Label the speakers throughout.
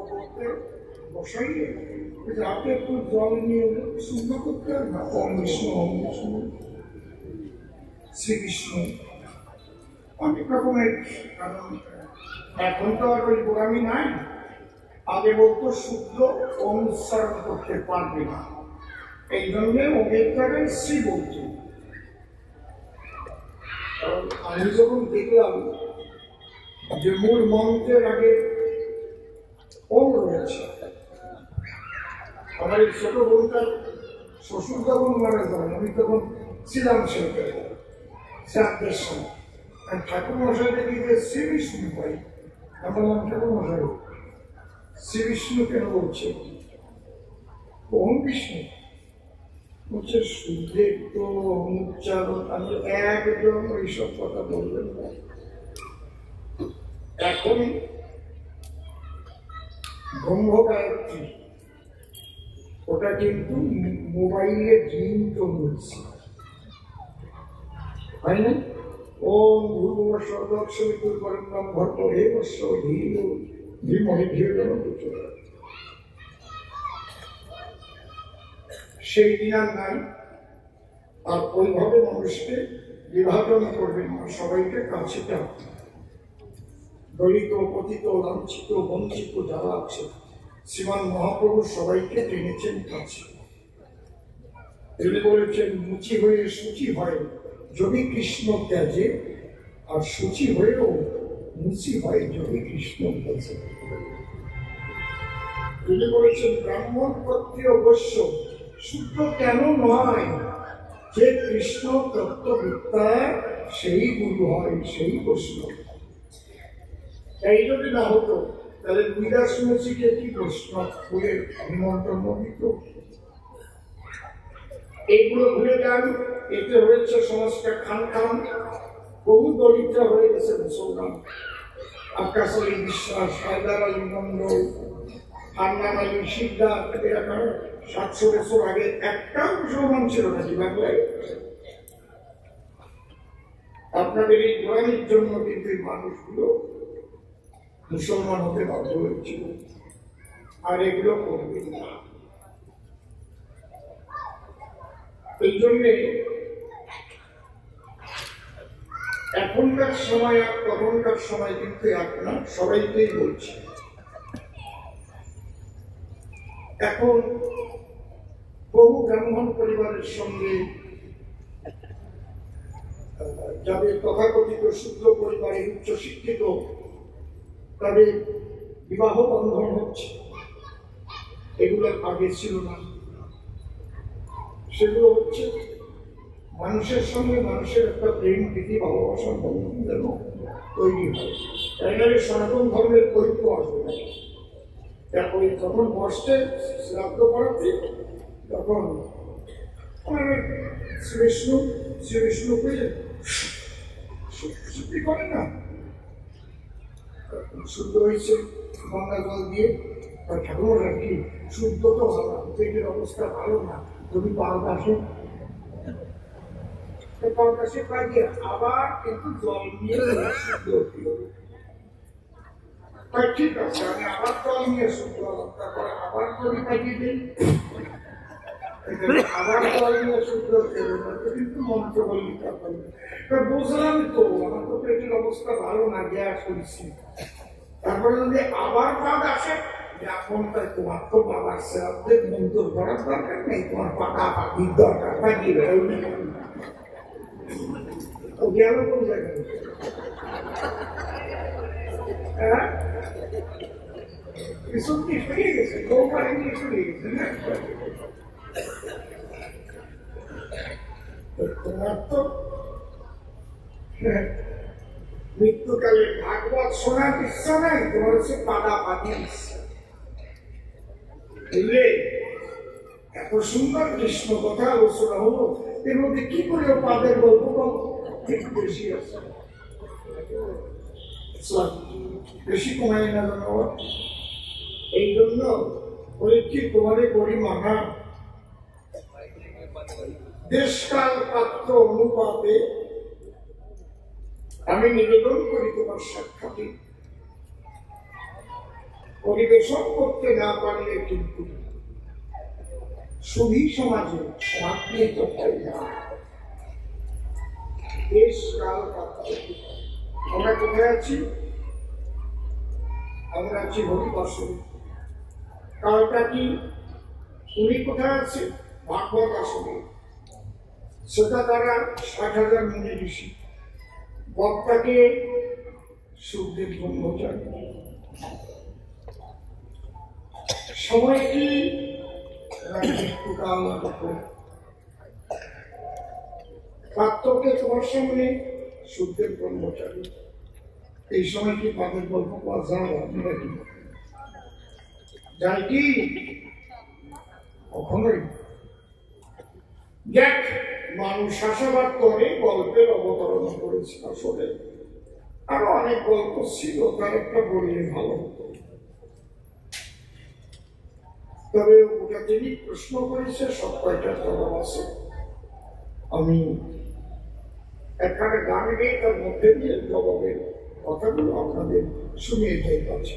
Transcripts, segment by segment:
Speaker 1: করতে বসাইয়ে রাতে একটু জল নিয়ে শুদ্ধ করতে না ওম বিষ্ণু শ্রীকৃষ্ণ অনেক রকমের। কারণ এখন তো আর ওই গোড়ামি নাই। আগে বলতো শুদ্ধ ওম উচ্চারণ করতে পারবে না, এই জন্য ওমের জায়গায় শ্রী বলতো। আমি যখন দেখলাম যে মূল মন্ত্রের আগে ওম রয়েছে, আমার এই ছোট বোনটার শ্বশুর যখন মারা যান আমি তখন ছিলাম সেটা চারটের সময় ঠাকুর মশাই দেখি যে শ্রী বিষ্ণু পাই। আমার নাম ঠাকুর মশাই শ্রী বিষ্ণু কেন বলছে? ওম বিষ্ণু বলছে শুদ্ধে তো উচ্চারণ। আমি একদম ওইসব কথা বলবেন না। এখন ব্রহ্ম গায়ত্রী ওটা কিন্তু মোবাইলে রিংটোন হচ্ছে, হয় না? ওম ভূর্ভুবস্বঃ ভর্গো দেবস্য ধীমো ধীমহি ধিয়ো যোনঃ প্রচোদয়াৎ। সেই দিন আর নাই। আর ওইভাবে মানুষকে বিভাজন করবেন না, সবাইকে কাছে টানবেন। দলিত পতিত লাঞ্ছিত বঞ্চিত যারা আছে শ্রীমান মহাপ্রভু সবাইকে টেনেছেন কাছে। তিনি বলেছেন মুচি হয়ে সূচি হয় যদি কৃষ্ণ ত্যাজে, আর সূচি হয়েও মুচি হয় যদি কৃষ্ণ ত্যাজে। তিনি বলেছেন ব্রাহ্মণ ক্ষত্রিয় বৈশ্য শুদ্ধ কেন নয়? যে কৃষ্ণ তত্ত্ববিদ্যা সেই গুরু হয়, সেই বৈষ্ণব। এই যদি না হতো তাহলে বিদাস মুচিকে কি বৈষ্ণব বলে নিমন্ত্রণ দিত? এইগুলো ভুলে যান। এতে হয়েছে সমাজটা খান খান, বহু দরিদ্র হয়ে গেছে মুসলমান। আকাশ আলী বিশ্বাস, হায়দার আলী মন্ডল, হান্নান আলী সিদ্ধার্থ, 700 বছর আগে একটা মুসলমান ছিল নাকি বাংলায়? আপনাদের এই গোড়ামির জন্য কিন্তু এই মানুষগুলো মুসলমান হতে বাধ্য হয়েছিল। আর এগুলো করবে না। এই জন্যে এখনকার সময় আর তখনকার সময় কিন্তু আপনার সবাইকেই বলছে। এখন বহু ব্রাহ্মণ পরিবারের সঙ্গে যাদের তথাকথিত শুদ্ধ পরিবারে উচ্চ শিক্ষিত তাদের বিবাহ বন্ধন হচ্ছে, এগুলো আগে ছিল না। সেগুলো হচ্ছে মানুষের সঙ্গে মানুষের একটা প্রেম প্রীতি ভালোবাসার বন্ধন যেন তৈরি হয়। তাইলে সনাতন ধর্মের ঐক্য আসবে না। ওই যখন বসছে শ্রাদ্ধ করাতে তখন শ্রীবিষ্ণু পেয়ে শুদ্ধি করে না, শুদ্ধ হয়েছে গঙ্গা জল দিয়ে। ঠাকুর কি শুদ্ধ তো ভালো, পেটের অবস্থা ভালো না, যদি পাশে পাইয়ে আবার কিন্তু জল নিয়ে শুদ্ধ হতে হবে। ঠিক আছে, আমি আবার জল নিয়ে শুদ্ধ হলাম, তারপরে আবার যদি পাইয়ে দিই, আবার জল নিয়ে শুদ্ধ হতে হবে, কিন্তু মন্ত্র বললি বুঝলাম তো আমার তো পেটের অবস্থা ভালো না, গ্যাস হয়েছি। তারপরে যদি আবার পাদ আসে, এখন তাই তোমার তো বাবার শ্রাদ্ধের মন্ত্র করার দরকার নেই, তোমার পাতা পাখির দরকার পাঠিয়ে ও গেল কোন জায়গায়? হ্যাঁ, এসব কি ফিরে গেছে, কোম্পানি নিয়ে ফিরে গেছে না? তোমার তো মৃত্যুকালে ভাগবত শোনার ইচ্ছা নাই, তোমার হচ্ছে পাদা পাতির ইচ্ছা। বুঝলে? এত সুন্দর কৃষ্ণ কথা আলোচনা হলো, এর মধ্যে কি করে পাদের গল্প একটু বেশি আছে, বেশি কমাই না জানো। এই জন্য বলেছি তোমাদের পরিমাণা দেশকাল পাত্র অনুপাতে আমি নিবেদন করি তোমার সাক্ষাতে পরিবেশন করতে না পারলে কিন্তু সুধী সমাজে সমাপ্ত হয় না। দেশ কাল পাত্র। আমরা কোথায় আছি? আমরা আছি হরিবাসরে। কালটা কি? উনি কোথায় আছে? ভাগবত আসনে। সেটা তারা 60,000 মুনি ঋষি। বক্তাকে সুখদেব ব্রহ্মচারী। সময় কি? পাত্রকে তোমার সামনে সুখদেব ব্রহ্মচারী। এই সময় কি পাদের গল্প পাওয়া যায়? আপনারা কি যায় কি? কখনোই। দেখ, মানুষ আশাবাদ করে গল্পের অবতরণ করেছে। আসলে আরো অনেক গল্প ছিল, তার একটা বললে ভালো হতো। তবে ওটা তিনি প্রশ্ন করেছে, সব কয়টা জবাব আছে। আমি এখানে গান গিয়ে তার মধ্যে দিয়ে জবাবের কথাগুলো আপনাদের শুনিয়ে দিতে পারছি।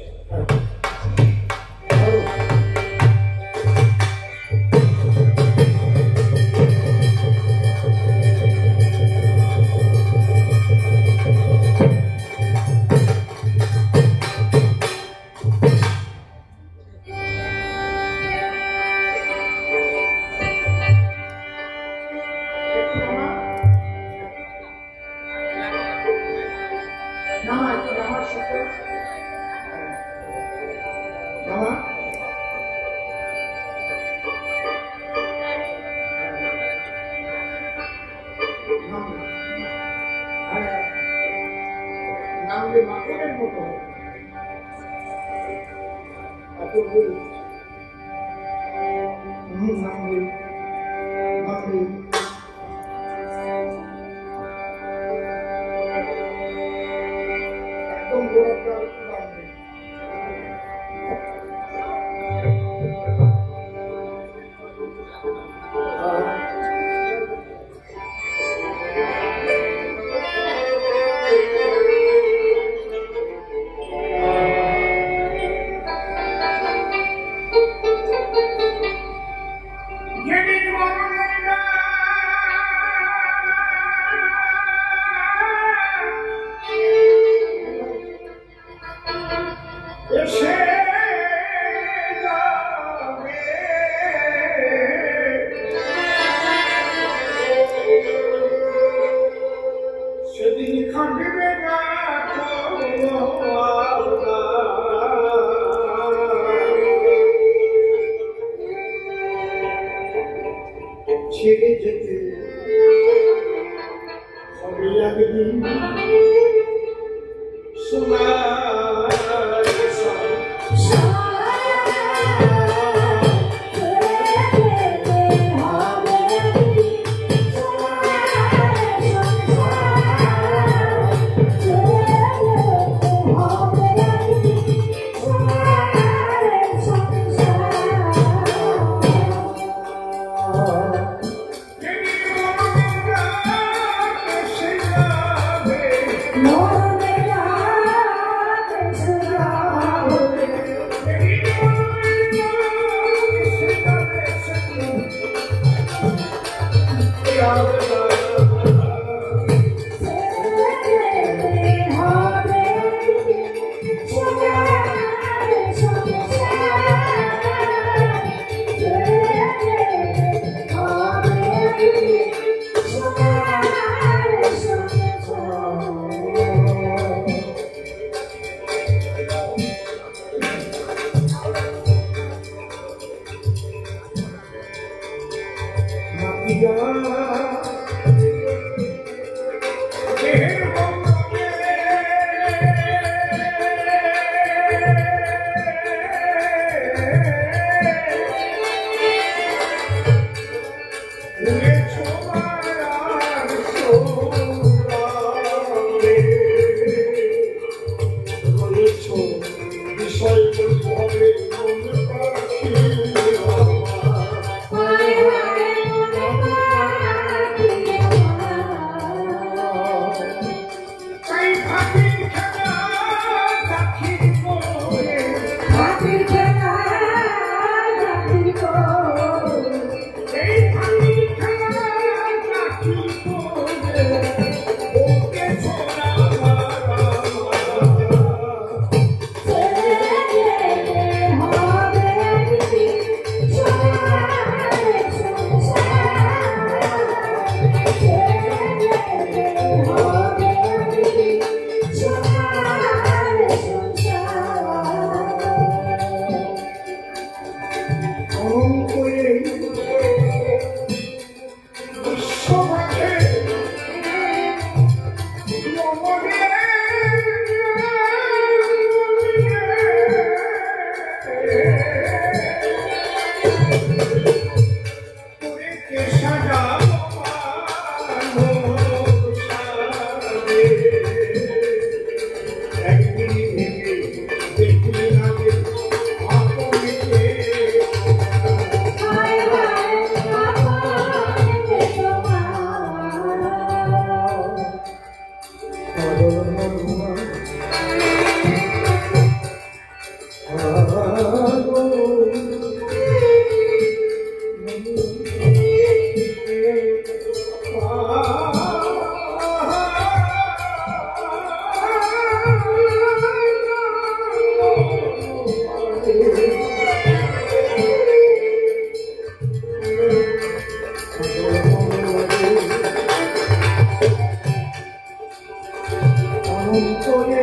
Speaker 1: করে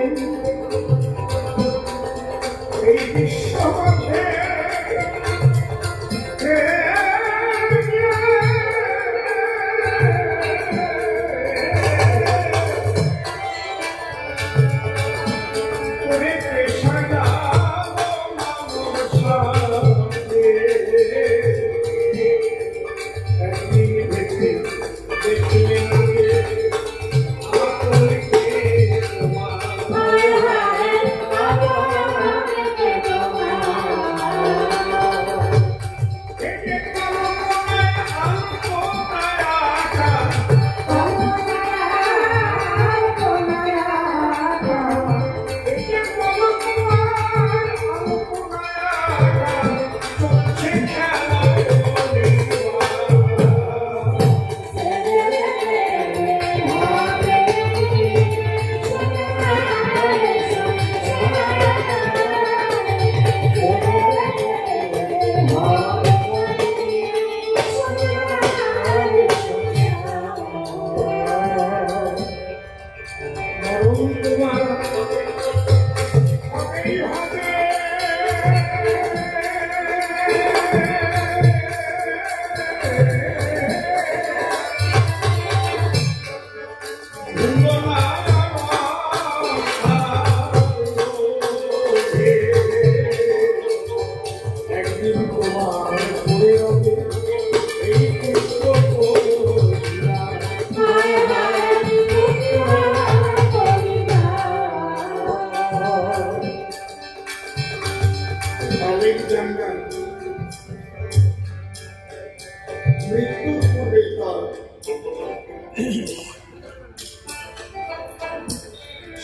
Speaker 1: এই বিশ্বপথে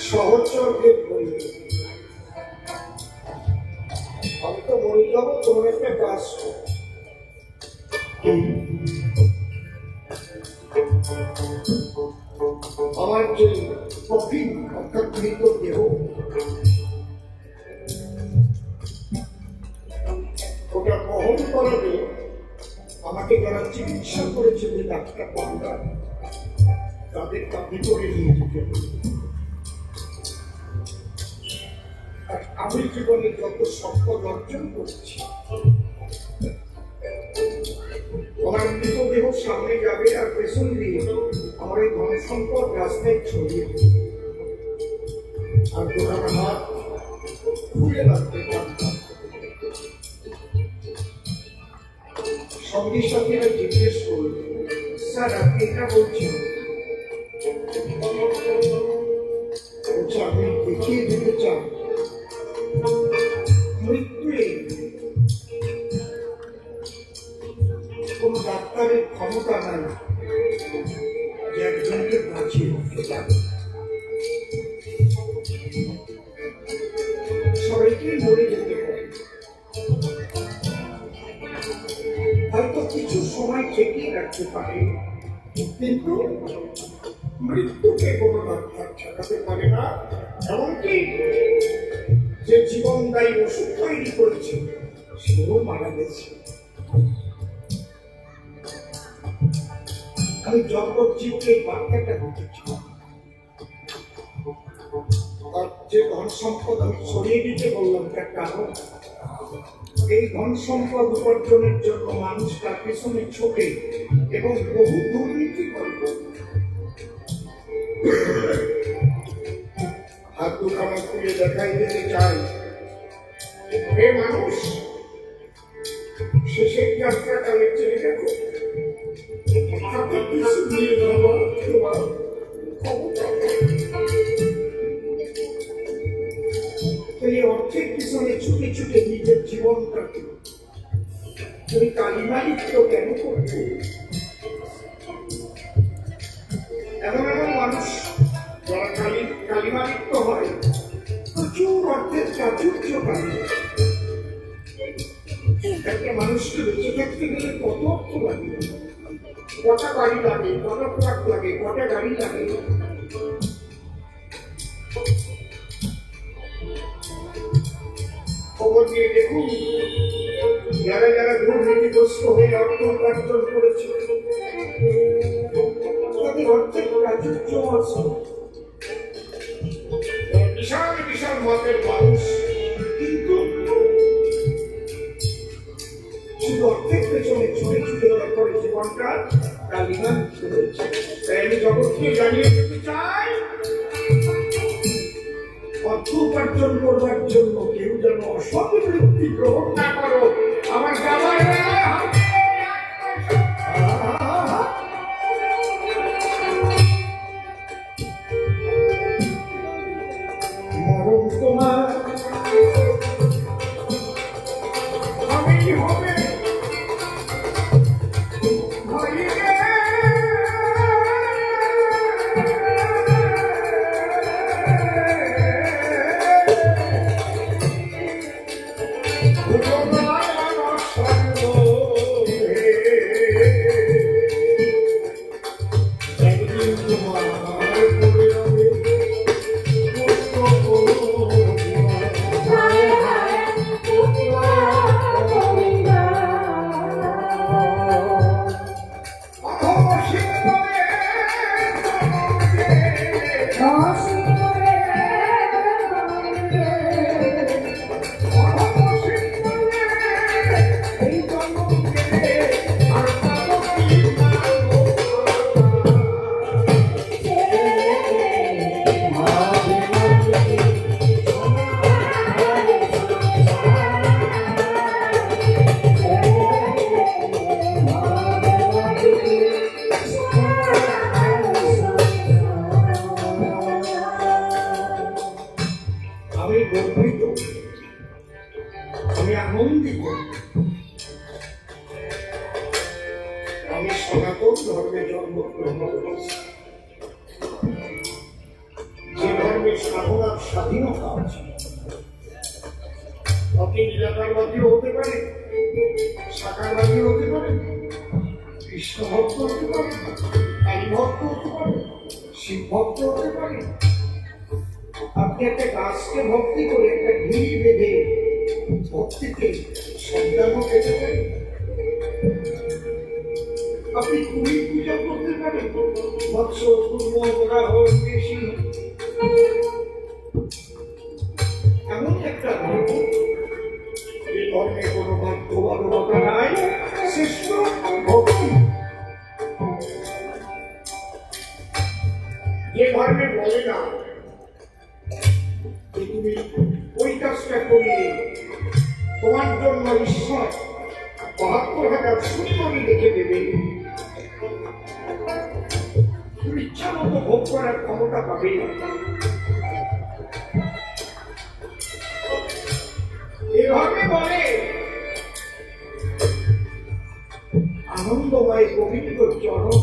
Speaker 1: সহচরকে বলি আমি তো মরে যাবো, তোমার একটা কাজ আমার যে কফিন অর্থাৎ মৃত দেহ ওটা বহন করাবে আমাকে যারা চিকিৎসা করেছে যে ডাক্তার পান্ডা তাদের তা ভিতরে নিয়ে যেতে হবে। আমি জীবনে যত সম্পদ অর্জন করছি আমার মৃতদেহ সামনে যাবে আর পেছন দিয়ে আমার এই ধন সম্পদ রাস্তায় ছড়িয়ে দেবে আর গোটার হাত খুলে রাখতে সঙ্গে সাথীরা জিজ্ঞেস করল, স্যার আপনি এটা বলছেন? আমি দেখিয়ে দিতে চাই মৃত্যুয়ে কোন ডাক্তারের ক্ষমতা নাই যে একজনকে বাঁচিয়ে রাখতে পারে। সবাইকেই মরে যেতে পারে, হয়তো কিছু সময় ঠেকিয়ে রাখতে পারে, কিন্তু মৃত্যুকে কোনো ডাক্তার ঠেকাতে পারে না। এমনকি যে জীবনদায়ী ওষুধ তৈরি করেছে সেও মারা গেছে। আমি জগৎ জীবকে এই বার্তাটা বুঝেছি। আর যে ধন সম্পদ আমি ছড়িয়ে দিতে বললাম তার কারণ এই ধন সম্পদ উপার্জনের জন্য মানুষ তার পেছনে ছোটে এবং বহু দুর্নীতি করে। হাত দুখানা খুলে দেখাই দিতে চাই হে মানুষ, শেষের যাত্রাকালে চেয়ে দেখো হাতে কিছু নিয়ে যাওয়া তোমার ক্ষমতা। এই অর্থের পিছনে ছুটে ছুটে নিজের জীবনটাকে তুমি কালিমালিপ্ত কেন করবে? এমন এমন মানুষ যারা কালিমালিপ্ত হয় প্রচুর অর্থের প্রাচুর্য পায়। একটা মানুষকে বেঁচে থাকতে গেলে কত অর্থ লাগে, কটা বাড়ি লাগে, কটা ট্রাক লাগে, কটা গাড়ি লাগে। খবর নিয়ে দেখুন যারা যারা দুর্নীতিগ্রস্ত হয়ে অর্থ উপার্জন করেছে তাদের অর্থের প্রাচুর্য আছে। বিশাল বিশাল মতের মানুষ, কিন্তু শুধু অর্থের পেছনে ছুটে ছুটে ওরা করে জীবনটা কালিমান হয়েছে। তাই আমি জগৎকে জানিয়ে দিতে চাই, অর্থ উপার্জন করবার জন্য কেউ যেন অসৎ বৃত্তি গ্রহণ না করো। আমার যাবার মরণ তোমার আমি হবে আমি গর্বিত, আমি আনন্দিত। আমি সনাতন ধর্মে জন্মগ্রহণ করেছি, যে ধর্মের সাধনার স্বাধীনতা আছে। আপনি নিরাকারবাদীও হতে পারেন, সাকারবাদী হতে পারেন, কৃষ্ণ ভক্ত হতে পারেন, কালী ভক্ত হতে পারেন, শিব ভক্ত হতে পারেন। আপনি একটা গাছকে ভক্তি করে একটা ঢিল বেঁধে ভক্তিতে সন্তানও পেতে পারেন। আপনি কুড়ি পূজা করতে পারেন, মৎস্য কুর্ম বরাহ বেশি। এমন একটা ধর্ম, যে ধর্মে কোনো বাধ্যবাধকতা নাই, শ্রেষ্ঠ ভক্তি। যে ধর্মে বলে না তুমি ওই কাজটা করলে তোমার জন্য ঈশ্বর ৭২,০০০ সুন্দরী রেখে দেবে, তুমি ইচ্ছা মতো ভোগ করার ক্ষমতা পাবে। এভাবে বলে আনন্দময় গোবিন্দ চরণ,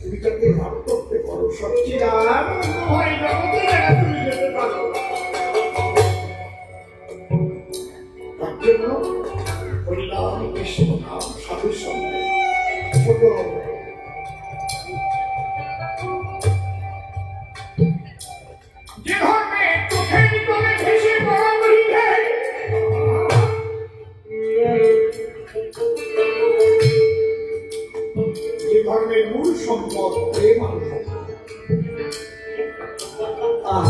Speaker 1: তুমি যাতে লাভ করতে পারো, সবচেয়ে আনন্দময় জগতে যারা তুমি যেতে পারো। তার জন্য হরিনাম কৃষ্ণ নাম সাধু সঙ্গ ছোট যে ধর্মে চোখের ভিতরে ভেসে পড়া বলিতে যে ধর্মের মূল সম্পদ প্রেম আর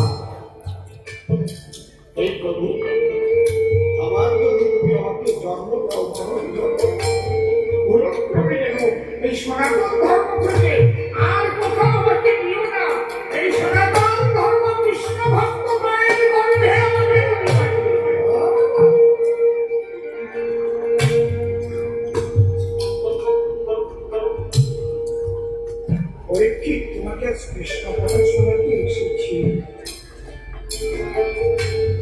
Speaker 1: এই প্রভু, আমার যদি তুমি আমাকে জন্ম দাও, এই সনাতন ধর্ম থেকে আর কোথাও আমাকে দিও না। এই সনাতন ধর্ম কৃষ্ণ ভক্ত মায়ের গর্ভে আমাকে পরীক্ষিত, তোমাকে কৃষ্ণ কথা শোনাতে এসেছি।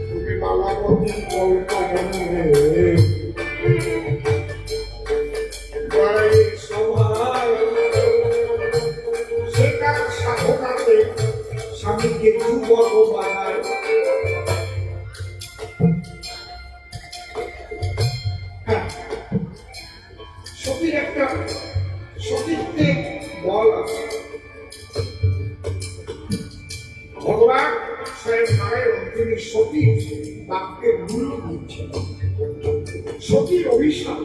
Speaker 1: তুমি মালাবতী কল্প জন্মে সেটার সাধনাতে স্বামীকে যুবক বানায়। সতীর একটা সতীত্বে বল আছে। ভগবান স্বয়ং নারায়ণ তিনি সতীর বাক্যের মূল্য দিচ্ছেন। সতীর অভিশাপ,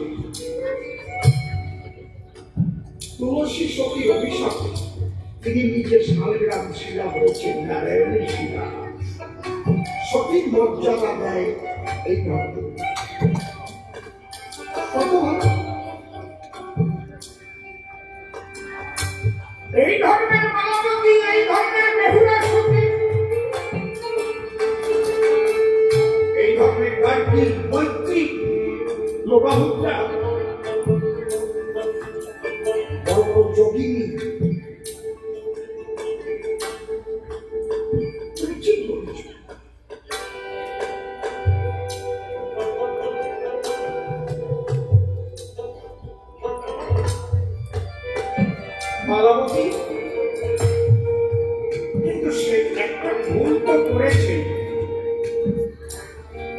Speaker 1: তুলসী সতীর অভিশাপ তিনি নিজের শালগ্রাম শিলা বলছেন নারায়ণের শিলা। মর্যাদা দেয় এই ধর্ম। কত ভালো এই ধর্মের মালাবতী, এই ধর্মের বেহুলা সতী, এই ধর্মের গার্গী, মৈত্রী, লোপামুদ্রা, বড় বড় যোগিনী, তুমি ঠিক বলেছ। মালাবতী কিন্তু সে একটা ভুল তো করেছে।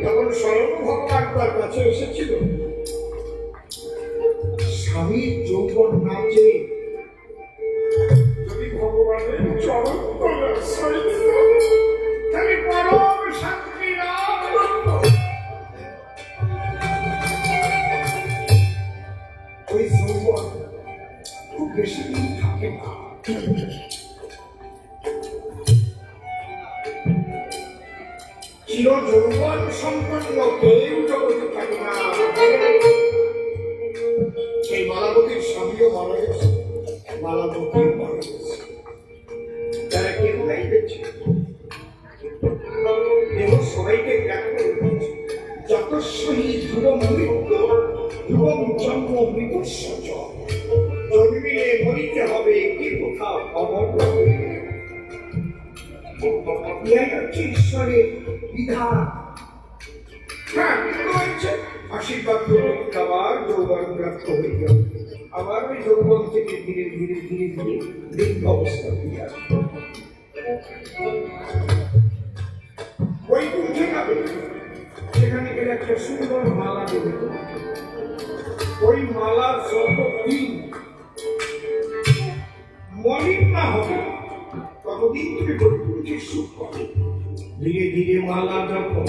Speaker 1: যখন স্বয়ং ভগবান তার কাছে এসেছিল, স্বামীর যৌবন না চেয়ে যদি ভগবানের চরণ তলে আশ্রয় দিত, তাহলে পরম শান্তি লাভ করত। ওই যৌবন খুব বেশি দিন থাকে না। চির যৌবন সম্পন্ন কেউ জগতে থাকে না। সেই মালাবতীর স্বামীও মারা গেছে, মালাবতীও মারা গেছে, তারা কেউ নাই বেঁচে। দেহ সবাইকে ত্যাগ করে দিয়েছে। যতস্বই ধ্রুবম মৃত্যু, ধ্রুবম জন্ম মৃত্যুস্য চ। জন্মিলে মরিতে হবে, কি কোথাও অমর হবে। ইহাই হচ্ছে ঈশ্বরের বিধান। হ্যাঁ, কিন্তু হচ্ছে আশীর্বাদ করতে আবার যৌবন প্রাপ্ত হয়ে গেল, আবার ওই যৌবন থেকে ধীরে ধীরে ধীরে ধীরে বৃদ্ধ অবস্থা হয়ে আসবে। বৈকুণ্ঠে যাবে, সেখানে গেলে একটা সুন্দর মালা দেবে। ওই মালার যতদিন মলিন না হবে, ততদিন তুমি বৈকুণ্ঠের সুখ পাবে। ধীরে ধীরে মালা যখন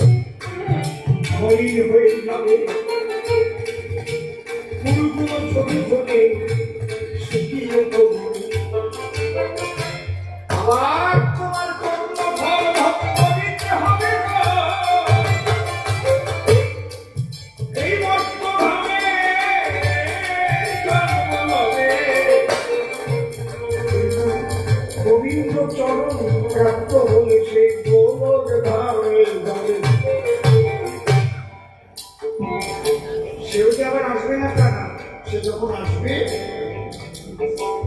Speaker 1: মলিন হয়ে যাবে, ফুলগুলো ছোটে ছোটে শুকিয়ে যাবে, আবার তোমার কর্মফল ভোগ করিতে হবে। এই বর্তমানে জন্ম হবে, গোবিন্দ চরণ প্রাপ্ত হলে সেই গোলক ধারে যাবে। সেও যে আবার আসবে না তা না, সে যখন আসবে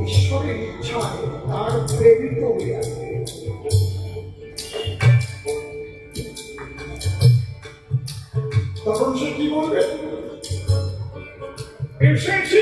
Speaker 1: ঈশ্বরের ইচ্ছায় তার প্রেরিত হয়ে আসবে। তখন সে কি বলবে? এসেছি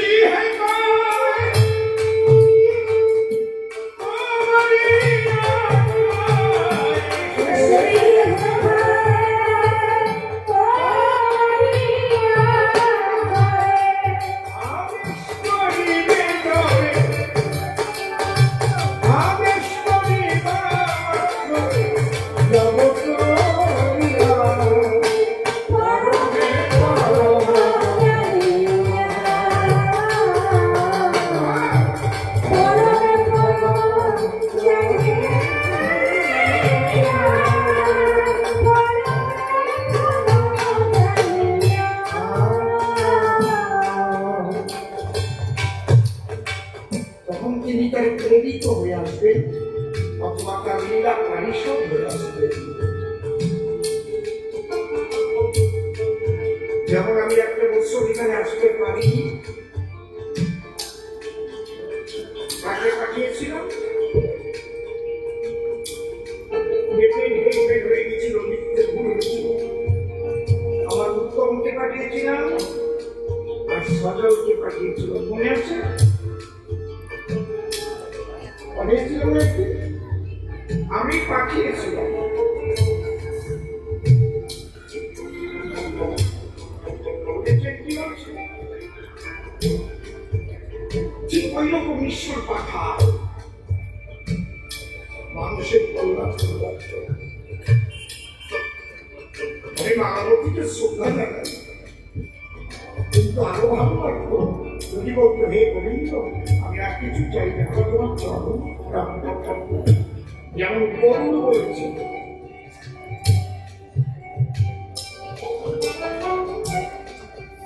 Speaker 1: প্রেরিত হয়ে আসবে, অথবা তার লীলা পরিশোধ হয়ে আসবে। যেমন আমি একটা বছর এখানে আসতে পারিনি, তাকে পাঠিয়েছিলাম, হয়ে গেছিল, লিখতে ভুল হয়েছিল। আমার উত্তমকে পাঠিয়েছিলাম আর সজলকে পাঠিয়েছিল, মনে আছে? পাঠিয়েছিলাম একটি, আমি পাঠিয়েছিলাম। ঠিক ওই রকম ঈশ্বর পাঠায় মানুষের কল্যাণ করার জন্য। আমি মানবতীকে শ্রদ্ধা জানাই, কিন্তু আরো ভালো লাগতো যদি বলতো, হে গোবিন্দ, আমি আর কিছু চাই না, তোমার চরণ প্রাপ্ত থাকবো। যেমন গরুর বলেছে,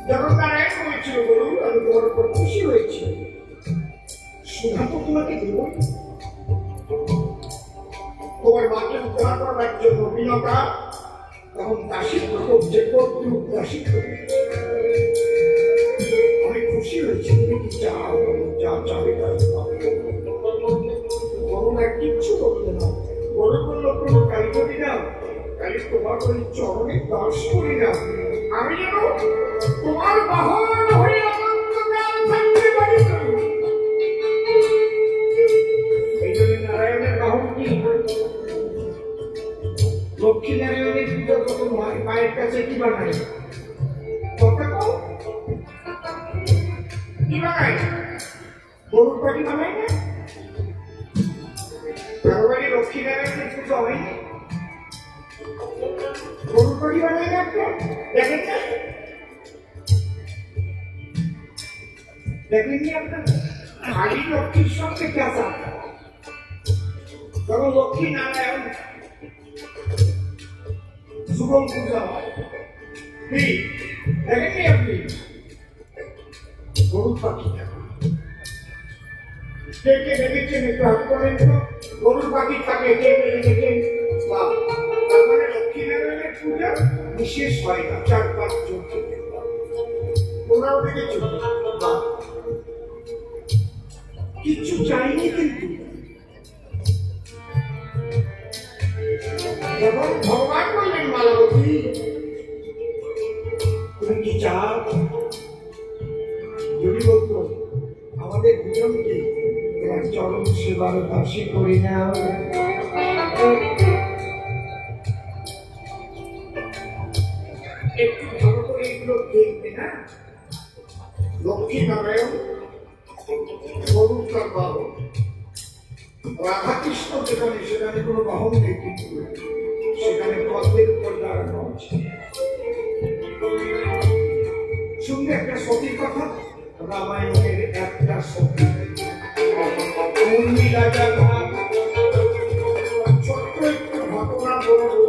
Speaker 1: যখন নারায়ণ বলেছিল গরু আমি তোমার উপর খুশি হয়েছি, সুধা তো তোমাকে দেব, তোমার মাকে উদ্ধার করার জন্য বিনতা তখন দাসী যে কর্তৃক দাসী আমি খুশি হয়েছি। তুমি কি চাও? যা চাবে গরু না কিচ্ছু করবে না। গরু বললো কোনো কালী করি না, কালী তোমার ওই চরণে দাস করি না, আমি যেন তোমার বাহন হয়ে অনন্তকাল থাকতে পারি। এই জন্য নারায়ণের বাহন কি? লক্ষ্মী নারায়ণের পুজো কত মায়ের কাছে কি বানায়? কি বানায়? গরুর পাখি বানায় না? কারোবারি লক্ষ্মী নারায়ণের পুজো হয়নি, গরুর পাখি বানায় না? আপনার দেখেন না? দেখেননি আপনার? খালি লক্ষ্মীর সঙ্গে কেঁচা, তখন লক্ষ্মী নারায়ণ যুগল পূজা হয়। দেখেননি আপনি? গরুর পাখি কে কে দেখেছেন? একটু হাত করেন তো। গরুর পাখি থাকে কে কে দেখেছেন? তার মানে লক্ষ্মী নারায়ণের পূজা বিশেষ হয় না, 4-5 জন ওরাও দেখেছ। কিচ্ছু চাইনি কিন্তু যখন ভগবান বললেন মালাবতী তুমি কি চাও, যদি বলতো আমাদের দুজনকে তোমার চরণ সেবার দাসী করি না, একটু ভালো করে এগুলো দেখবে না। লক্ষ্মী নারায়ণ গরুর তার বাহন, রাধা কৃষ্ণ যেখানে সেখানে কোনো বাহন নেই, কিন্তু সেখানে পদ্মের উপর দাঁড়ানো আছে। শুনলে একটা সতীর কথা, রামায়ণের একটা সতী ছোট্ট একটু ঘটনা বলবো।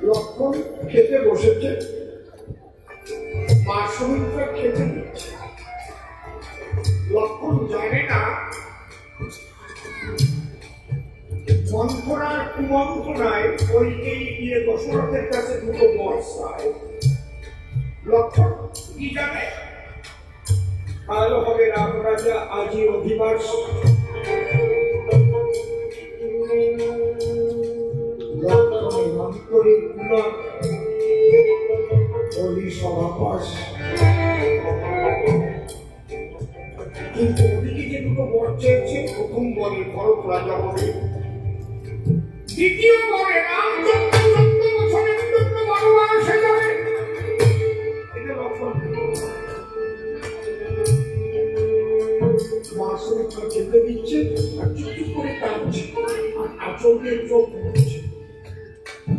Speaker 1: লক্ষ্মণ খেতে বসেছে, মা সুমিত্রা খেতে দিচ্ছে। লক্ষ্মণ জানে না মন্থনার কুমন্থনায় কইকেয়ী গিয়ে দশরথের কাছে দুটো বর চায়। লক্ষ্মণ কি জানে? আলো হবে রাম রাজা আজি অধিবাস। লক্ষ্মণের অন্তরিক গুণা বলি সভাপাস, কিন্তু ওদিকে যে দুটো বর চেয়েছে, প্রথম বরে ভরত রাজা হবে, দ্বিতীয় বরে রামচন্দ্র 14 বছরের জন্য বনবাসে যাবে। এটা লক্ষ্মণ। মা সুমিত্রা খেতে দিচ্ছে আর চুপ করে কাঁদছে, আর আঁচল দিয়ে চোখ মুছছে।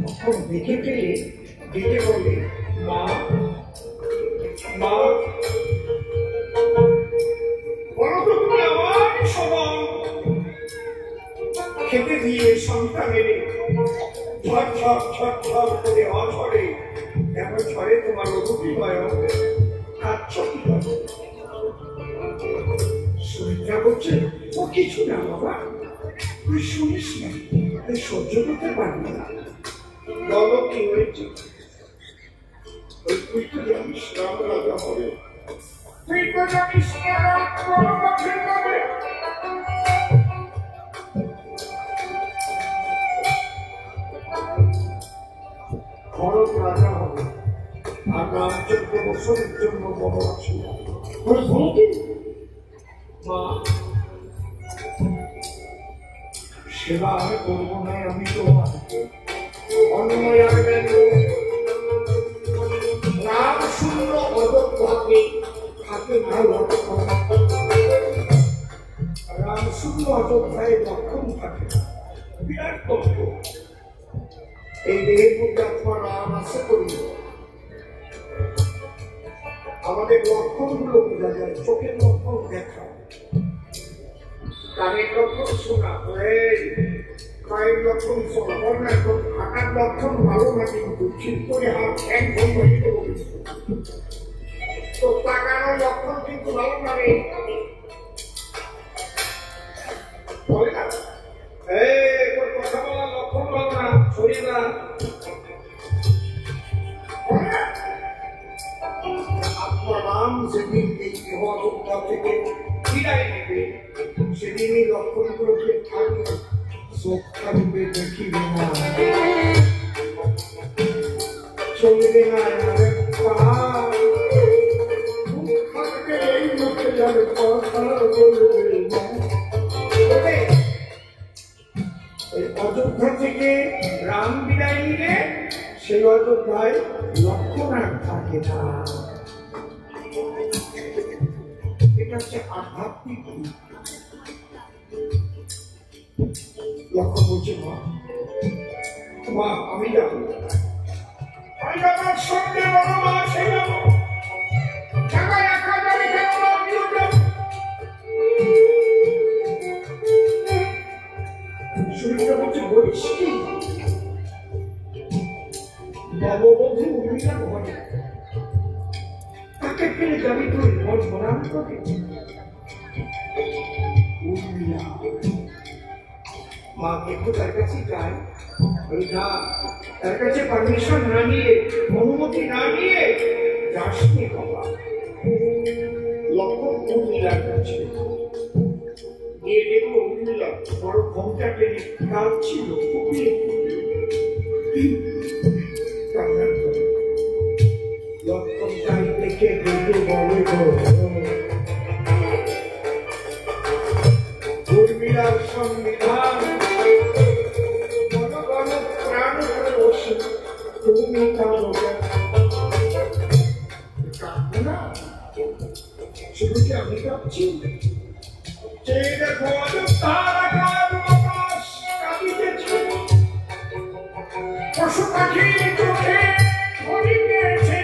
Speaker 1: তখন দেখে পেলে ডেকে বলে, মা মা বলো তো তুমি আমার সমান খেতে দিয়ে সন্তানের ঝড় ঝড় ঝড় ঝড় করে অঝরে কেন ঝরে তোমার অভিনয় কাচ্ছ কি করে? সুমিত্রা বলছে, ও কিছু না বাবা, তুই শুনিস না, তুই সহ্য করতে পারবি না। বলো কি হয়েছে? তুই তো জানিস রাম রাজা হবে, তুই তো জানিস বনবাসে যাবে। ভরত রাজা হবে আর রাম 14 বছরের জন্য বনবাসী হবে। মা সেবা করবো না আমি তোমার, অন্যময় রাম শূন্য অযোধ্যাকে হাতে না লক্ষ্মণ, রাম শূন্য অযোধ্যায় লক্ষ্মণ থাকে না, বিরাট তত্ত্ব। এই দেহের মধ্যে আপনার রাম আছে করি, আমাদের লক্ষণ গুলো বোঝা যায়, চোখের লক্ষণ দেখা, কানের লক্ষণ শোনা, পায়ের লক্ষণ সরবর না, তো হাঁটার লক্ষণ ভালো না, কিন্তু ঠিক করে হাত একদম হয়ে দেবো, তো তাকানোর লক্ষণ কিন্তু ভালো না রে, বলে না তোর কথা বলার লক্ষণ ভালো না, শরীর না আত্মারাম যেদিন এই দেহযোদ্ধা থেকে বিদায় নেবে, সেদিনই লক্ষণগুলোকে থাকবে চোখ থাকবে, দেখিবে না, চলবে না, এই মুখে যাবে, কথা বলবে না। অযোধ্যা থেকে রাম বিদায় নিলে সেই অযোধ্যায় লক্ষণ আর থাকে না। এটা হচ্ছে আধ্যাত্মিক লক্ষণ। বলছে মা আমি যাবো, আমি আমার সঙ্গে বড় মা সে যাবো, জায়গায় একা যাবে কেন, আমিও যাবো। শরীরটা বলছে বলিস কি নববধূ উর্মিলা ঘরে, তাকে ফেলে যাবি তুই ঘর ভরাম করে? উর্মিলা মাকে একটু তার কাছে যাই, না তার কাছে পারমিশন না নিয়ে, অনুমতি না নিয়ে যাস নি বাবা। লক্ষণ উর্মিলার কাছে গিয়ে দেখলো উর্মিলা বড় ঘোমটা টেনে কাঁদছিল, লক্ষণটাই দেখে দেখে বলে উর্মিলার সংবিধান জনগণ প্রাণ করে বসে, তুমি কাঁদো না, শুধু কি আমি কাঁদছি? দেখো পশু পাখির চোখে পড়িতেছে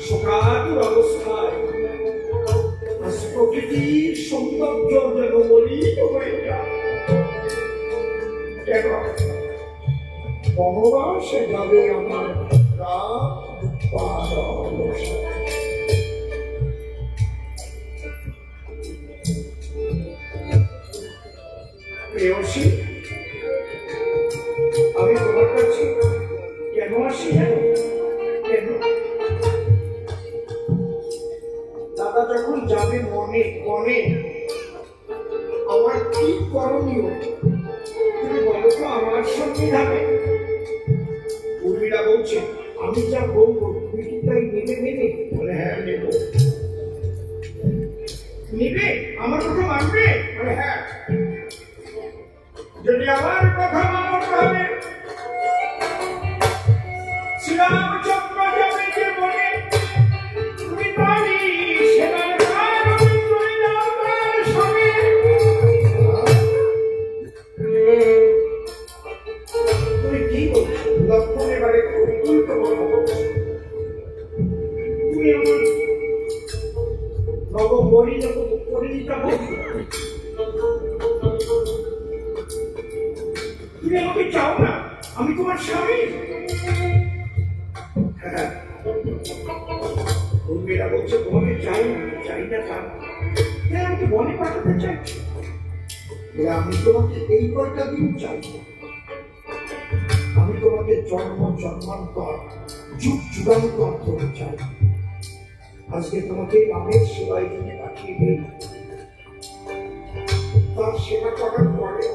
Speaker 1: শোকাতুর অবস্থায় প্রকৃতির সৌন্দর্য যেন মলিন হয়ে যায়। কেন বনবাসে যাবে আমার রাত প্রেয়সী, আমি তোমার কাছে কেন আসি জানো? কেন দাদা যখন যাবে মনে মনে, আমার কি করণীয় তুমি বলো তো, আমার সংবিধানে? উর্মিলা বলছে আমি যা বলবো তুমি কি তাই নেবে? নেবে? বলে হ্যাঁ নেব। নেবে? আমার কথা মানবে? বলে হ্যাঁ। যদি আমার কথা মানো তাহলে শ্রীরামচন্দ্র যাবে যে বলে, তুমি তারই সেবার কাজ চলে যাও তার সঙ্গে। তুমি কি বলছো? লক্ষণ এবারে উল্টো বলবো, তুমি আমার নবমরিতা পরিণীতা বলছো, তুমি আমাকে চাও না, আমি তোমার স্বামী। উর্মিলা বলছে তোমাকে চাই না, চাই না তা আমাকে বনে পাঠাতে চাই, আমি তোমাকে এই কয়টা দিন চাই, আমি তোমাকে জন্ম জন্মান্তর যুগ যুগান্তর ধরে চাই। আজকে তোমাকে রামের সেবায় দিনে পাঠিয়ে দিই, তার সেবা করার পরে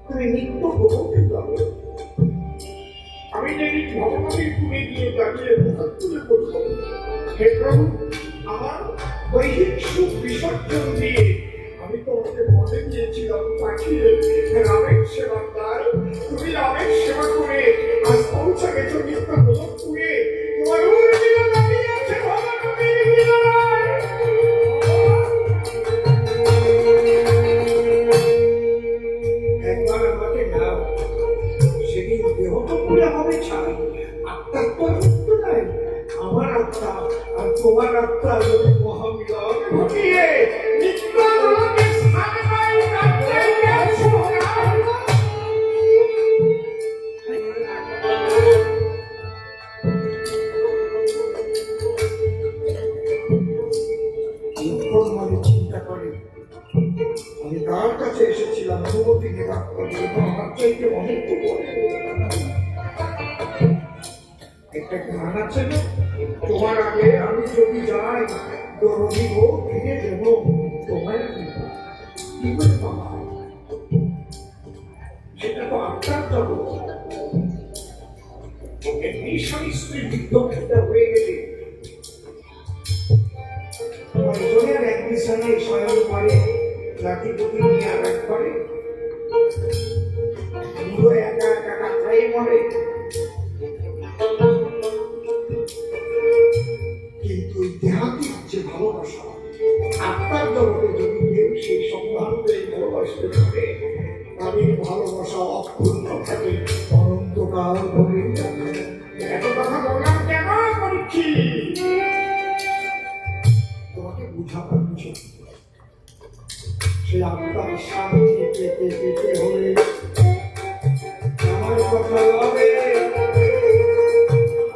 Speaker 1: তুমি নিত্য ভগবতী যাবে। আমি যদি ভগবতীর কুড়ে গিয়ে দাঁড়িয়ে হাত তুলে বলবো, হে প্রভু আমার দৈহিক সুখ বিসর্জন দিয়ে আমি তোমাকে মনে দিয়েছিলাম পাঠিয়ে রামের সেবা দায়, তুমি রামের সেবা করে আজ পৌঁছা গেছো নিত্য ভগবতপুরে, তোমার উর্মিলা দাঁড়িয়ে আছে ভগবতীর কিনারায়। একবার আমাকে নাও, সেদিন দেহ তো পুরে হবে ছাই, আত্মার তো মুক্ত নাই, আমার আত্মা তোমার আত্মা যদি মহামিলন ঘটিয়ে নিত্যানন্দে স্থান পায় কাটাইয়া সোনা। চিন্তা করে আমি কার কাছে এসেছিলাম অনুমতি নেবার আমার চাইতে অনেক একটা গান আছে না, তোমার আগে আমি যদি যাই দরদি হোক ফিরে দেব তোমার কি করে পাওয়া, সেটা তো আপনার জগৎ। এমনি স্বামী স্ত্রী বিদ্যুৎটা হয়ে গেলে কয়েকজনের এক বিছানায় শয়ন করে, রাতি প্রতি নিয়ে আঘাত করে, পুরো একা একা খাইয়ে মরে। কিন্তু দেহাতিক যে ভালোবাসা আত্মার জগতে যদি কেউ সেই সম্ভ্রান্তে ভালোবাসতে পারে, তাদের ভালোবাসা অক্ষুণ্ণ থাকে অনন্তকাল ধরে। এত কথা বললাম কেন পরীক্ষি, তোমাকে বুঝাবার কিছু সে আত্মার শান্তি পেতে পেতে হলে আমার কথা হবে,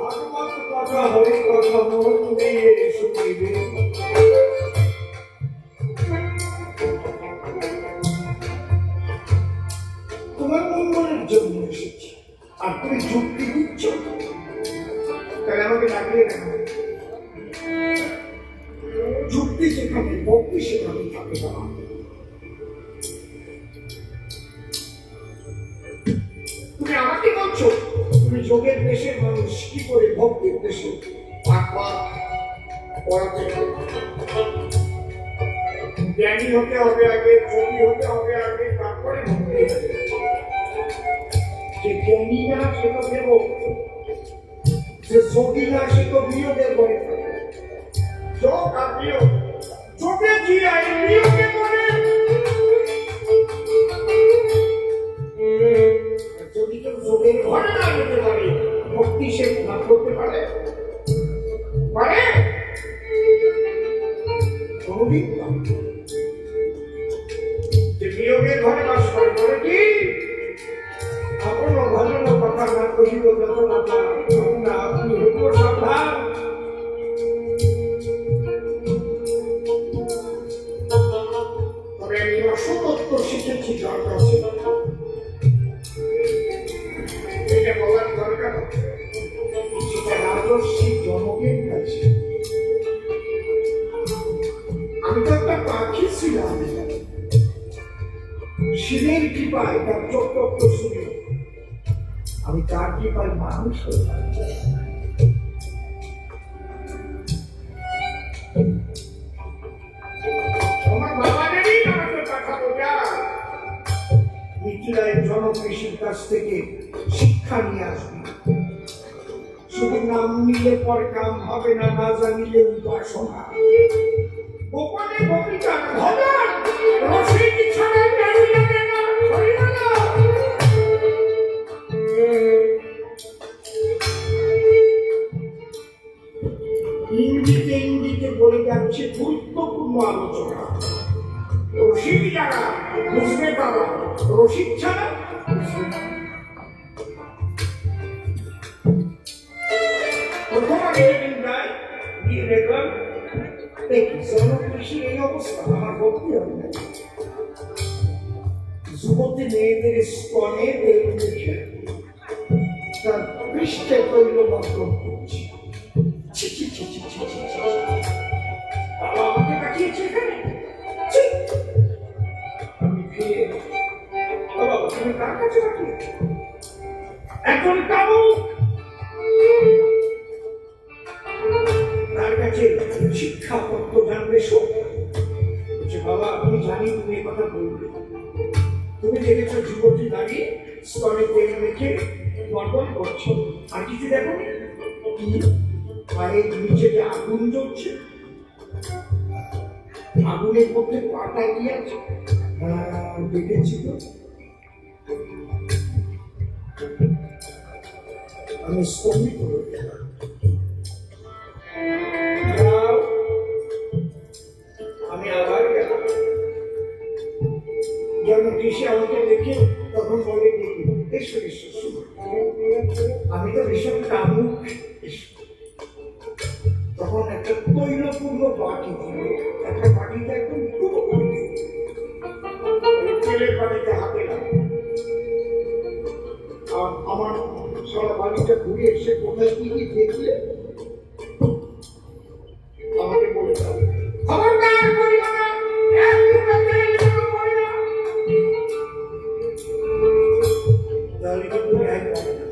Speaker 1: আমার কথা হয়ে কথা মন দিয়ে শুনিবে। তোমার মঙ্গলের জন্য এসেছি আর তুমি যুক্তি দিচ্ছ, তাহলে আমাকে ডাকলে কেন? যুক্তি যেখানে ভক্তি সেখানে থাকে না। তুমি আমাকে বলছো তুমি যোগের দেশের মানুষ, কি করে ভক্তির দেশে জ্ঞানী হতে হবে আগে, যোগী হতে হবে আগে, তারপরে ভক্তি। যে জ্ঞানী না সে তো দেব, যে যোগী না সে তো বিয়োগের বলে থাকে। যোগ আর বিয়োগ, যোগে জিয়াই বিয়োগে মরে। যদি কেউ যোগের ঘরে না যেতে পারে, ভক্তি সে না করতে পারে পারে কোনদিন না। যে বিয়োগের ঘরে বাস করে বলে কি আপন ভজন কথা না কহিব যত না আপনি হইব সাবধান। তবে আমি অসতত্ব শিখেছি যার কাছে, এটা বলার দরকার সেটা রাজস্বী জনকের কাছে। আমি তো একটা পাখি ছিলাম, শিবের কৃপায় তার চক্র শুনে আমি তার কৃপায় মানুষ হয়ে আমার বাবাদেরই আমাকে পাঠাবো যা মিথিলায় জনক ঋষির কাছ থেকে শিক্ষা নিয়ে আসবি। শুধু নাম নিলে পর কাম হবে না, না জানিলে উপাসনা। গোপনে গোপিকার ভজন রসিক ছাড়া জানি লাগে না, হরিব না। ইঙ্গিতে ইঙ্গিতে বলে যাচ্ছে গুরুত্বপূর্ণ আলোচনা। রসিক যারা বুঝবে তারা, রসিক ছাড়া বুঝবে না। প্রথম আগে যেদিন যায় গিয়ে দেখলাম জনক ঋষির এই অবস্থা, আমার ভক্তি হবে না। যুবতী মেয়েদের স্তনে বেল রেখে তার পৃষ্ঠে তৈল বর্তন করছে। বাবা আমাকে কাটিয়েছে এখানে। আমি ফিরে বাবা তুমি কার কাছে কাটিয়েছো? এখন কামুক তার কাছে শিক্ষাপত্র জানবে সব। বাবা আমি জানি তুমি এ কথা বলবে, তুমি দেখেছো যুবতী দাঁড়িয়ে স্তনে তেল রেখে বর্তন করছো, আর কিছু দেখো পায়ের নিচে যে আগুন জ্বলছে, আগুনের মধ্যে পাটা দিয়ে আছে। দেখেছি তো আমি স্তম্ভিত হয়ে গেলাম। তখন একটা তৈলপূর্ণ বাটি ছিল, একটা বাটিতে একদম ডুবো করে দিল। তেলের বাটিতে হাতে লাগে আর আমার সারা বাড়িটা ঘুরে এসে কোথায় কি কি দেখলে আমাকে বলে যাবে, খবরদার করিও না, এক ফোঁটা তেল যেন পড়ে না। তাহলে কিন্তু ন্যায় পাবে না।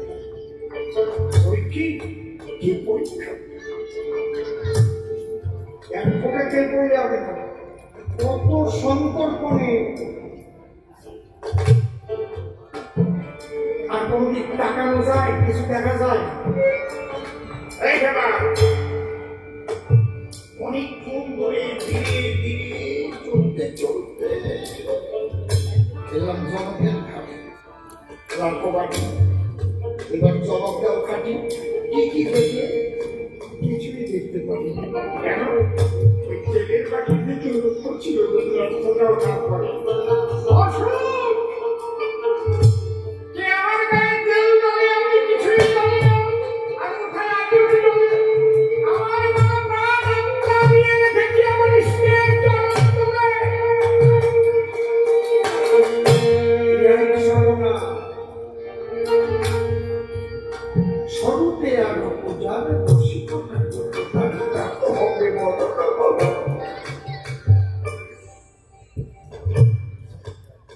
Speaker 1: কি পরীক্ষা, এক ফোঁটা তেল পড়ে যাবে না, কত সন্তর্পণে। আর কোনদিন তাকানো যায়, কিছু দেখা যায় অনেকক্ষণ ধরে ধীরে ধীরে চলতে চলতে এলাম জনকের ঘাটে, রামকবাটি। এবার জনকটাও কাটি, কি কি দেখে কিছুই দেখতে পারি। কেন ওই তেলের বাটি থেকে লক্ষ্য ছিল রক্তটাও না পড়ে।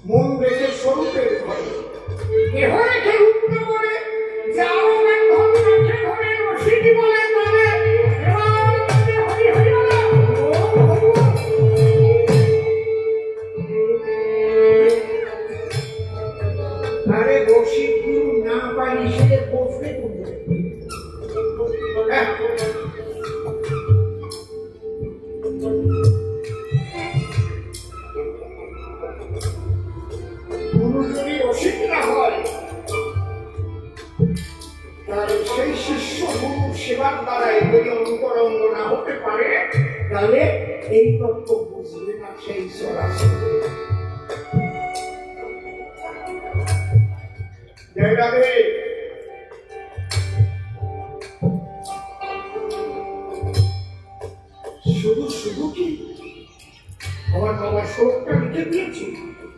Speaker 1: মন রেখে স্বরূপের ঘরে কেহ রেখে উঠতে বলে যাও আরে রশিদ গুরু না পারি সে বসবে সেই শিষ্য গুরু সেবার দ্বারাই যদি অন্তরঙ্গ না হতে পারে তাহলে এই তত্ত্ব বুঝবে না সেই সরাসরি। শুধু শুধু কি আমার বাবা শ্লোকটা লিখে দিয়েছি,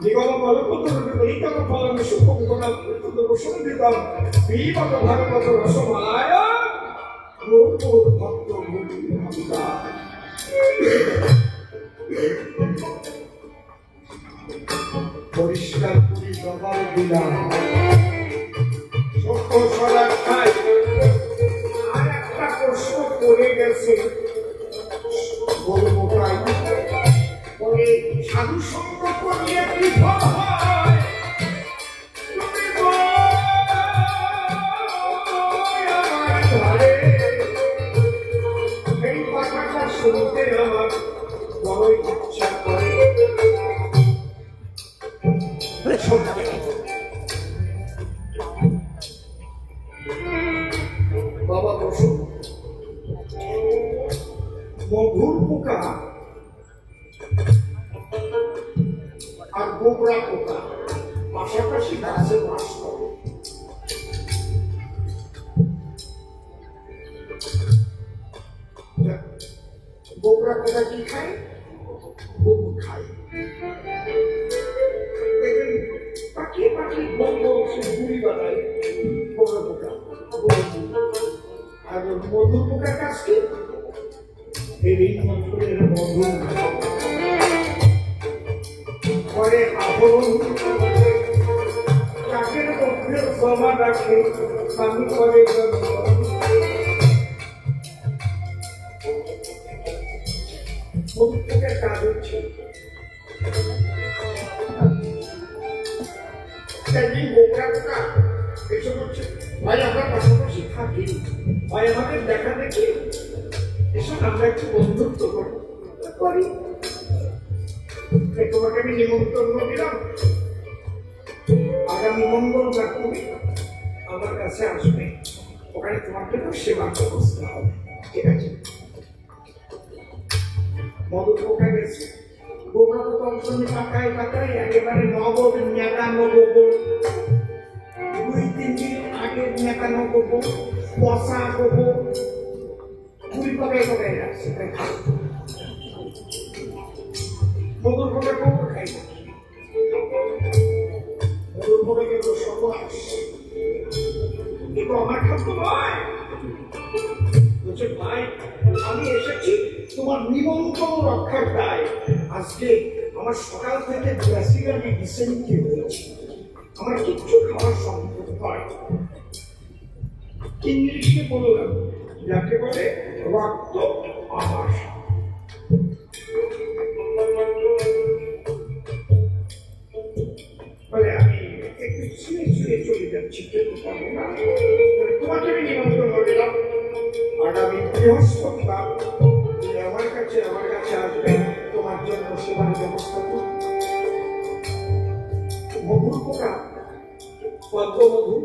Speaker 1: নিগম বলপত্র বলিতম ফলম সুখম গুণম প্রসন্ন দিতম পিবত ভাগবত রসমালায় গৌর ভক্ত মুনি ভাবিকা। পরিষ্কার করি জবাব দিলাম, সত্য সদা খাই। আর একটা প্রশ্ন করে গেছে বলবো তাই বলে, সাধু সঙ্গ করলে কি ফল হয়? এই কথাটা শুনতে আমার বড়ই ইচ্ছা করে। বাবা বসুন। মধুর পোকা আর গোবরা পোকা পাশাপাশি গাছে বাস করে। গোবরা পোকা কি খায়? গোবর খায়। পাখি পাখি গুড়ি বানায় গোবরা পোকা। আর মধুর পোকার কাজ কি? এই মধুরের মধু করে আবরণ চাকের মধ্যে জমা রাখে, আমি করে মধুর পোকার কাজ হচ্ছে গোবরা পোকা এসব হচ্ছে ভাই আমরা পাশাপাশি থাকি, ভাই আমাদের দেখা দেখি এসব আমরা একটু বন্ধুত্ব করি। তোমাকে আমি নিমন্ত্রণ দিলাম, আগামী মঙ্গলবার তুমি আমার কাছে আসবে, ওখানে তোমার জন্য সেবা ব্যবস্থা হবে, ঠিক আছে? মধু পোকা গেছে, গোবরা পোকা অঞ্চলে পাতায় পাতায় একেবারে নগদ নেতা নগব, 2-3 দিন আগে নেতা নগব পচা গোবর কুড়ি পাকায় পাকায় রাখছে তাই খাই মধুর পোকা গোবর খাই মধুর পোকা গেল সর্বনাশ এগুলো আমার খাদ্য নয় বলছে ভাই আমি এসেছি তোমার নিমন্ত্রণ রক্ষার দায় আজকে আমার সকাল থেকে বেসিক্যালি ডিসেন্ট্রি হয়েছে আমার কিচ্ছু খাওয়ার সম্ভব হয় ইংলিশে বললাম যাকে বলে রক্ত আমার বলে আমি একটু ছুঁয়ে ছুঁয়ে চলে যাচ্ছি কিন্তু পাবো না তোমাকে আমি নিমন্ত্রণ করলাম আগামী বৃহস্পতিবার আমার কাছে আসবে তোমার জন্য সেবার ব্যবস্থা করব মধুর পোকা পদ্মমধু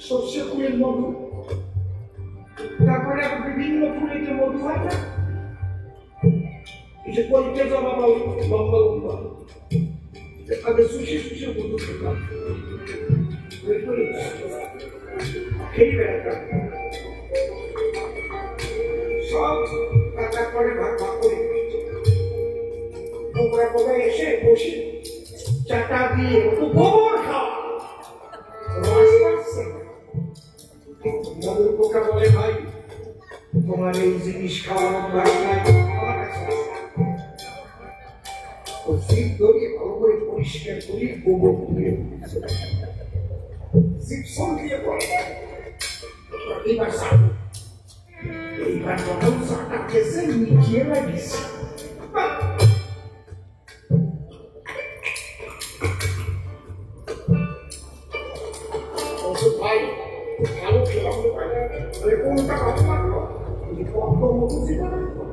Speaker 1: সর্ষে ফুলের মধু তারপরে বিভিন্ন ফুলের যে মধু হয় না যে কলকে জমা পাবো লম্বা লম্বা তাদের শুষে শুষে মধু খেতাম খেয়ে বেড়াতাম সব তারপরে ভাগ ভাগ করে পোকরা পোকা এসে বসে চাটা দিয়ে গোবর খাওয়া রস পাচ্ছে মধুর পোকা বলে ভাই তোমার এই জিনিস খাওয়ার অভ্যাস নাই আমার কাছে জিপ ধরিয়ে ভালো করে পরিষ্কার করি গোবর দিয়ে জিপসন দিয়ে পড়ে এইবার সাবু এইবার যখন চাটা খেয়েছে মিটিয়ে লাগিয়েছে ভাই ভালো খেলাম কোনটা ভালো লাগলো কত মতো ছিল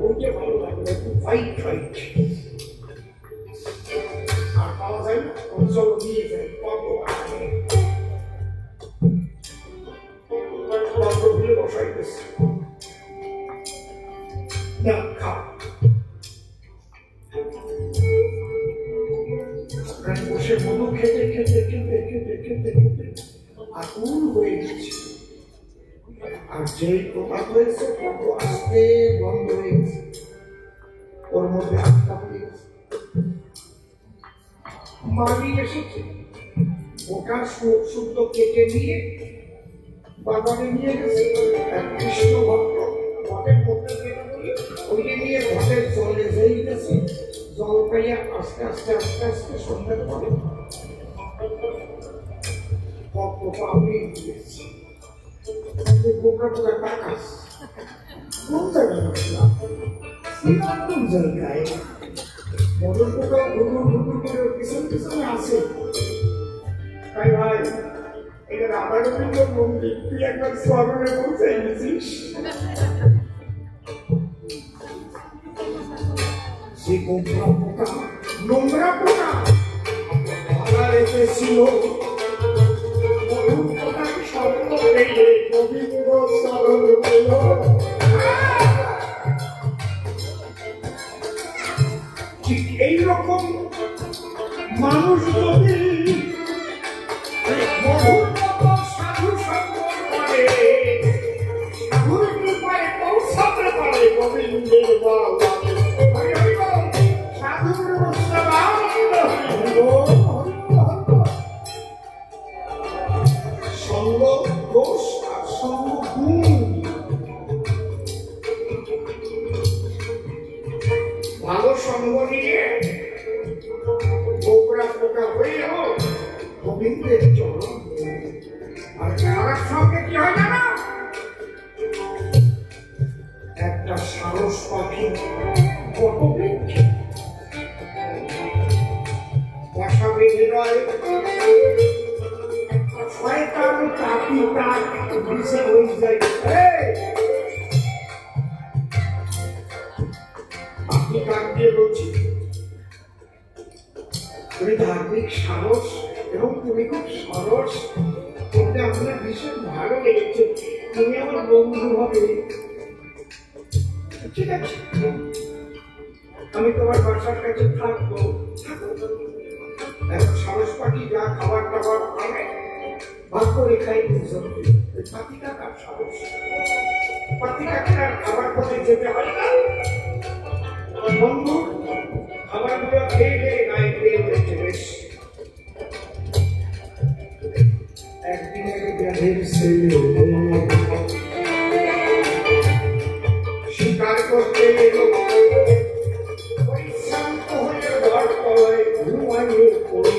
Speaker 1: ওইটা ভালো লাগলো একটু ফাইট ফাইট আর পাওয়া যায় না অঞ্চল নিয়ে যায় কত আসে কত ভুলে বসাইতেছে না খাও বসে মধু খেতে খেতে খেতে খেতে খেতে খেতে আকুল হয়ে গেছে আর যেই প্রভাব হয়েছে তত আস্তে বন্ধ হয়ে গেছে ওর মধ্যে আটকা পড়ে গেছে মালি এসেছে ওটা শুদ্ধ কেটে নিয়ে বাগানে নিয়ে গেছে কৃষ্ণ ভক্ত ঘটের মধ্যে ওইটা নিয়ে ঘটের জলে যেই গেছে জল পাইয়া আস্তে আস্তে আস্তে আস্তে সন্ধ্যা করে ভক্ত পাউনি দিয়েছে গোবরা পোকা কাকাস কোন জায়গায় কোন জায়গায় মধুর পোকা ঘুরুর ঘুরুর করে পিছন পিছনে আসে তাই ভাই এটা রাধাগোবিন্দ মন্দির তুই একবার স্মরণে পৌঁছে এনেছিস সে গোবরা পোকা নোংরা পোকা ভাড়া রেখেছিল মধুর পোকাকে স্মরণ পেলে গোবিন্দ স্মরণ পেল ঠিক এইরকম মানুষ যদি মধুর মতো সাধু সঙ্গ করে সাধুর কৃপায় পৌঁছাতে পারে গোবিন্দের বল সাধুর সঙ্গ দোষ আর সঙ্গ গুণ ভালো সঙ্গ নিয়ে গোবরা পোকা হয়েও গোবিন্দের চরণ আর খারাপ সঙ্গে কি হয় জানা একটা সারস পাখি বটবৃক্ষে বাসা বেঁধে রয় শয়তান পাখি তার বিষে হয়ে যায় আপনি কাক দিয়ে বলছি তুমি ধার্মিক সাহস এবং তুমি খুব সরস তোমাকে আপনার ভীষণ ভালো লেগেছে তুমি আমার বন্ধু হবে ঠিক আছে আমি তোমার বাসার কাছে থাকবো এখন সাহস পাখি যা খাবার টাবার খাবে ভাগ করে খাই দুজন। পাতি কাকার সাহস, পাতি কাকার খাবার পথে যেতে হয় না। বন্ধু খাবারগুলো খেয়ে খেয়ে গায়ে খেয়ে হয়েছে বেশ। একদিন এক ব্যাধের ছেলে শিকার করতে এলো, পরিশ্রান্ত হয়ে ঘর তলায় ঘুমাইয়ে পড়ি।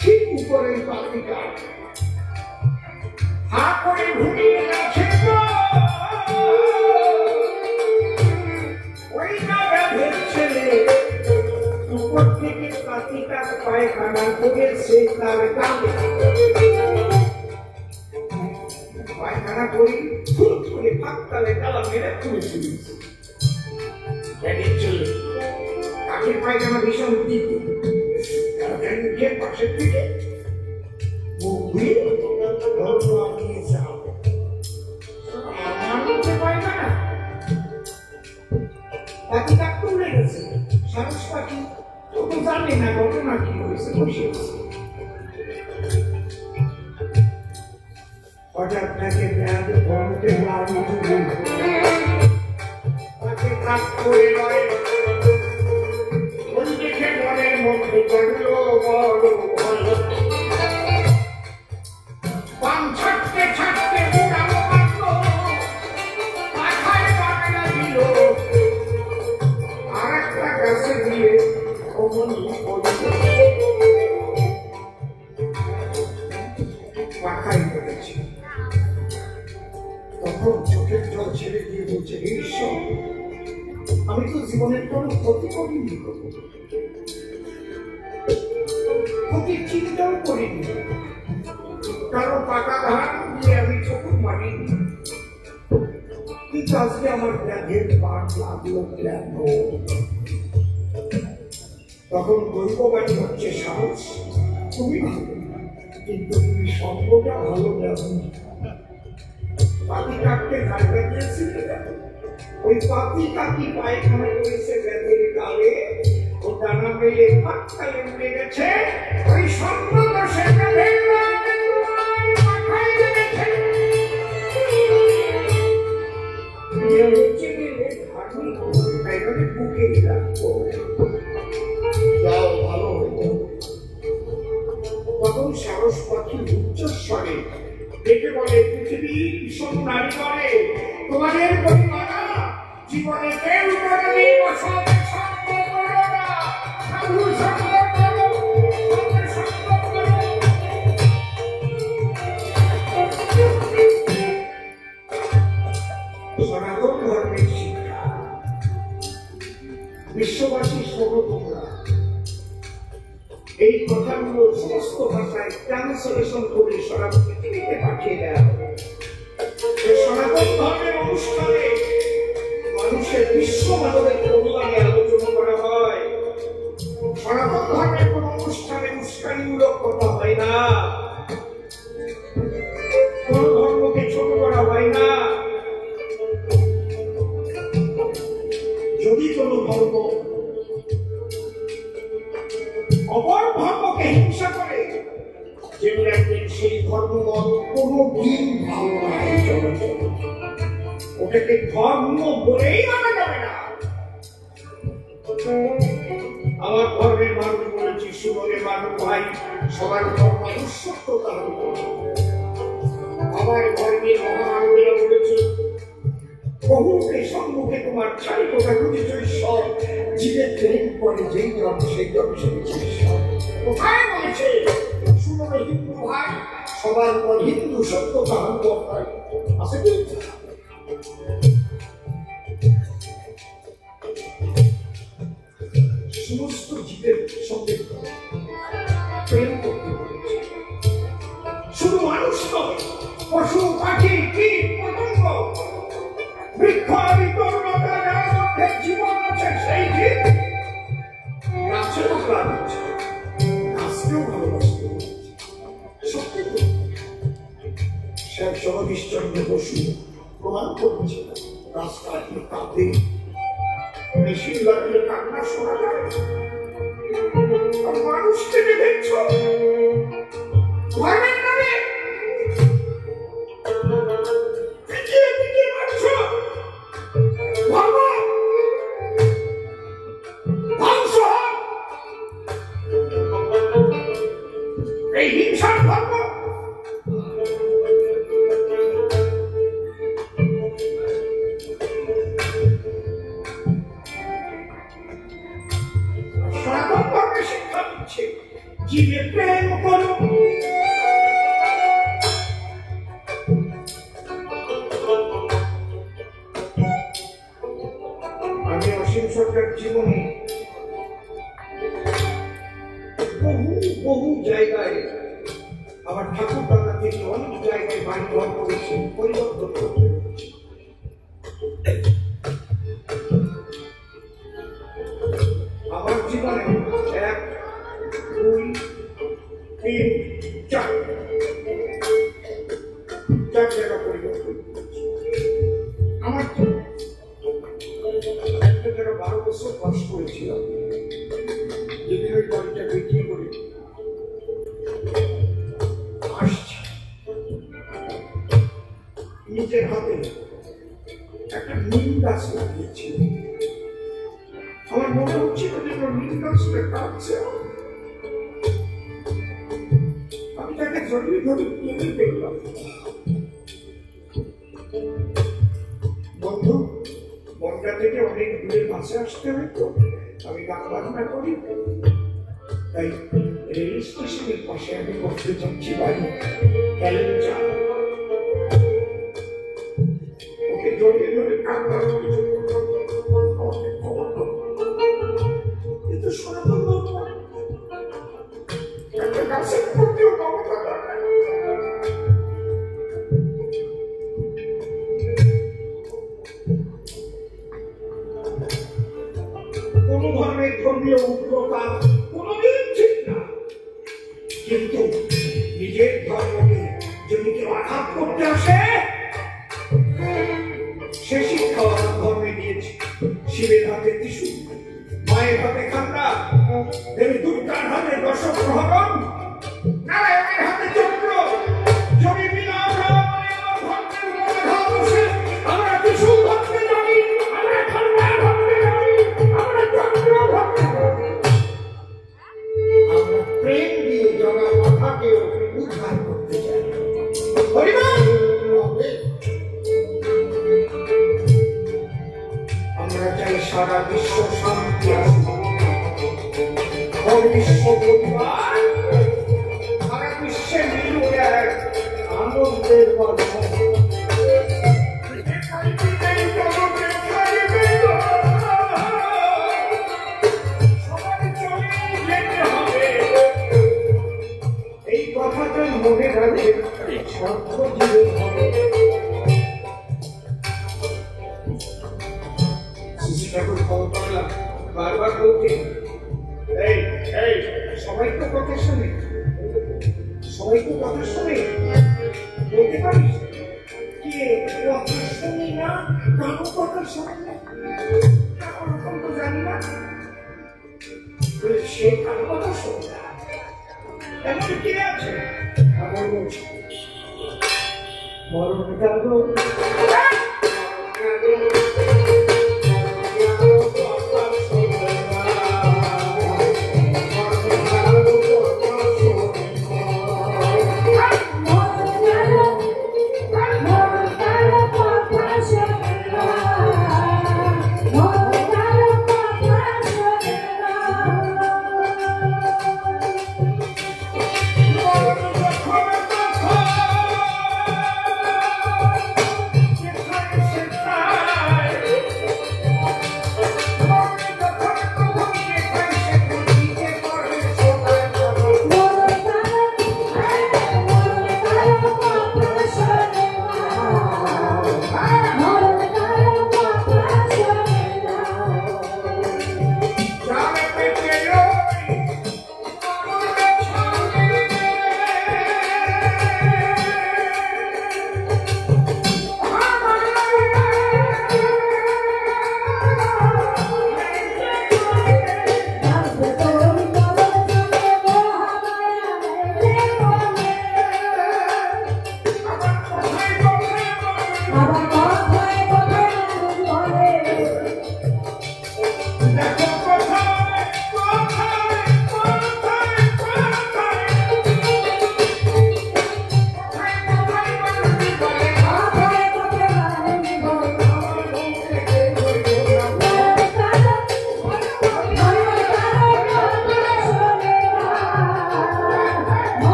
Speaker 1: ঠিক উপরে পাখিটা হা করে ঘুমিয়ে গেছে। ওই না ব্যাধের ছেলে উপর থেকে পাখিটা পায়খানা করেছে তার গালে। পায়খানা করি ফুল করে পাকতালে গালা মেরে তুলে তুলেছে। ব্যাধের ছেলে কাকের পায়খানা ভীষণ দিত, মুখের পাশের থেকে মুখ দিয়ে নিয়ে যাও। আমার মুখে পায়খানা পাখি কাকতে উড়ে গেছে। সাহস পাখি তো জানে না ঘটনা কি হয়েছে, বসে আছে। হঠাৎ তাকে ব্যাধ বন্ধে লাড়ি তুলে তাকে কাক করে নয় ওই দেখে মনের মধ্যে জাগলো বড় ভয়। পান ছাড়তে ছাড়তে উড়ালো মারলো, মাথায় বাগড়া দিল, আর একটা গাছে দিয়ে অমনি পড়ল, পাখাই পড়েছে। তখন চোখের জল ছেড়ে দিয়ে বলছে, ঈশ্বর আমি তো জীবনের কোনো ক্ষতি করিনি, ক্ষতির চিন্তাও করিনি, কারো পাকা ধান দিয়ে আমি চকুর মারিনি, কিন্তু আজকে আমার ব্যাধের পাঠ লাগলো কেন? তখন গল্পবাণী হচ্ছে, সাহস তুমি ভালো, কিন্তু তুমি সঙ্গটা ভালো যাবে। পাখি কাককে জায়গা দিয়েছিলে, ওই পাখি কাকি পায়খানা করেছে ব্যাধের গালে, ও ডানা মেলে পাকতালে উড়ে গেছে। ওই সর্বদোষে ব্যাধের মাথায় লেগেছে। বুকে রাখবো, যাও ভালো হতো। তখন সাহস পাখি উচ্চস্বরে ডেকে বলে, পৃথিবীর ভীষণ নারী বলে, তোমাদের পরিমাণা জীবনে কেউ কোনদিন বসবাস সঙ্গ করো না, সাধু সঙ্গ করো, সঙ্গে সঙ্গ করো। সনাতন ধর্মের শিক্ষা বিশ্ববাসী শোনো তোমরা। এই কথাগুলো সমস্ত ভাষায় ট্রান্সলেশন করে সারা পৃথিবীতে পাঠিয়ে দেওয়া হবে। সনাতন ধর্মের অনুষ্ঠানে মানুষের বিশ্ব মানবের কল্যাণে আলোচনা করা হয়। সনাতন ধর্মের কোন অনুষ্ঠানে উস্কানিমূলক কথা হয় না, কোন ধর্মকে ছোট করা হয় না। যদি কোন ধর্ম অপর ধর্মকে হিংসা করে, জেনে রাখবেন সেই ধর্মমত কোনদিন ভালো নয়, ওটাকে ধর্ম বলেই মানা যাবে না। আমার ধর্মের মানুষ বলেছি, সুমনে মানুষ ভাই, সবার ধর্ম সত্যতা আমার ধর্মের মহামানবেরা বলেছে, বহুকে সম্মুখে তোমার ছাড়ি কোথা খুঁজেছ ঈশ্বর, জীবের প্রেম করে যেই জন সেই জন শুনেছে ঈশ্বর। কোথায় বলেছে? সুমনে হিন্দু ভাই, সবার পর হিন্দু সত্যতা হয় আছে কি? সমস্ত জীবের সঙ্গে প্রেম করতে বলেছে, শুধু মানুষ নয়, পশু পাখি কীট পতঙ্গ বৃক্ষ আদি তরুণতা যার মধ্যে জীবন আছে সেই জীব গাছেরও প্রাণ আছে, গাছকেও ভালোবাসতে সত্যি তো। শেখ জগদীশচন্দ্র বসু প্রমাণ করেছে, গাছ কাটলে কাঁদে, মারছো ধর্মের নামে পিটিয়ে পিটিয়ে মারছো ধর্ম ধ্বংস হোক এই হিংসার ধর্ম সনাতন ধর্মের শিক্ষা দিচ্ছে জীবে প্রেম করো আমি অসীম সরকার জীবনে বহু জায়গায় আমার ঠাকুর দাদা থেকে অনেক জায়গায় বাড়ি ঘর করেছি পরিবর্তন করতে আমার জীবনে 1 2 3 4 জায়গা পরিবর্তন আমার একটা জায়গা 12 বছর বাস করেছিলাম যেদিন ওই বাড়িটা বিক্রি করে আসছি নিজের হাতে একটা নিম গাছ লাগিয়েছিল আমার মনে হচ্ছিল যে নিম গাছটা কাটছে আমি তাকে জড়িয়ে ধরে টেনে ফেললাম বন্ধু বনটা থেকে অনেক দূরের কাছে আসতে হয়তো আমি গান বাজনা করি তাই রেল স্টেশনের পাশে আমি করতে যাচ্ছি বাড়ি ওকে জড়িয়ে ধরে কান্না কিন্তু সনাতন ধর্ম একটা গাছের প্রতিও মমতা দেখায় কোন ধর্মের ধর্মীয় উগ্রতা কোনদিন ঠিক না কিন্তু নিজের ধর্মকে যদি কেউ আঘাত করতে আসে সে শিক্ষা ধর্মে দিয়েছে শিবের হাতে ত্রিশূল মায়ের হাতে খান্ডা দেবী দুর্গার হাতে দশক প্রহরণ নারায়ণের হাতে চক্র যদি বিনা আমরা ত্রিশূল ধরতে জানি আমরা খান্ডা ধরতে জানি আমরা চক্র ধরতে জানি আমরা প্রেম দিয়ে জগা মাথাকেও উদ্ধার করতে চাই আমরা চাই সারা বিশ্ব শান্তি বিশ্ব পরিবার সারা বিশ্বে মিলুক এক আনন্দের গল্প এই কথাটা মনে রাখে স্বার্থ জীবন হবে ঠাকুর ক্ষমতা বারবার বলতে সবাই তো কথা শুনে বলতে পারিস কে কথা শুনি না কারো কথা শুনি না ওরকম তো জানি না সে কারো কথা শুনি না এমন কে আছে আমার বলছি মরণ কালো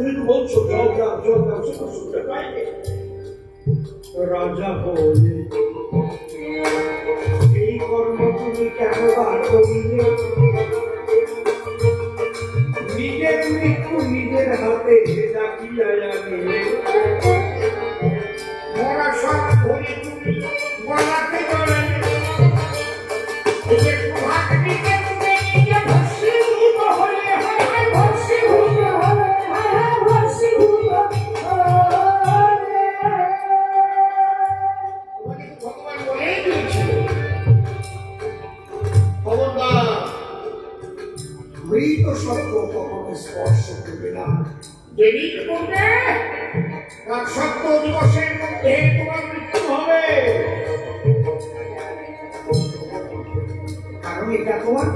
Speaker 1: তুমি তো বলছো জল দাও সেটা শুনতে পাইনি। রাজা বলে এই কর্ম তুমি কেন বার করিলে? নিজের মৃত্যু নিজের হাতে ডাকিয়া আনিলে। মরা সব ধরে তুমি গলাতে গলালে। মৃত সত্য কখনো স্পর্শ করবে না। দেরি করবে তার সত্য দিবসের মধ্যে তোমার মৃত্যু হবে, কারণ এটা তোমার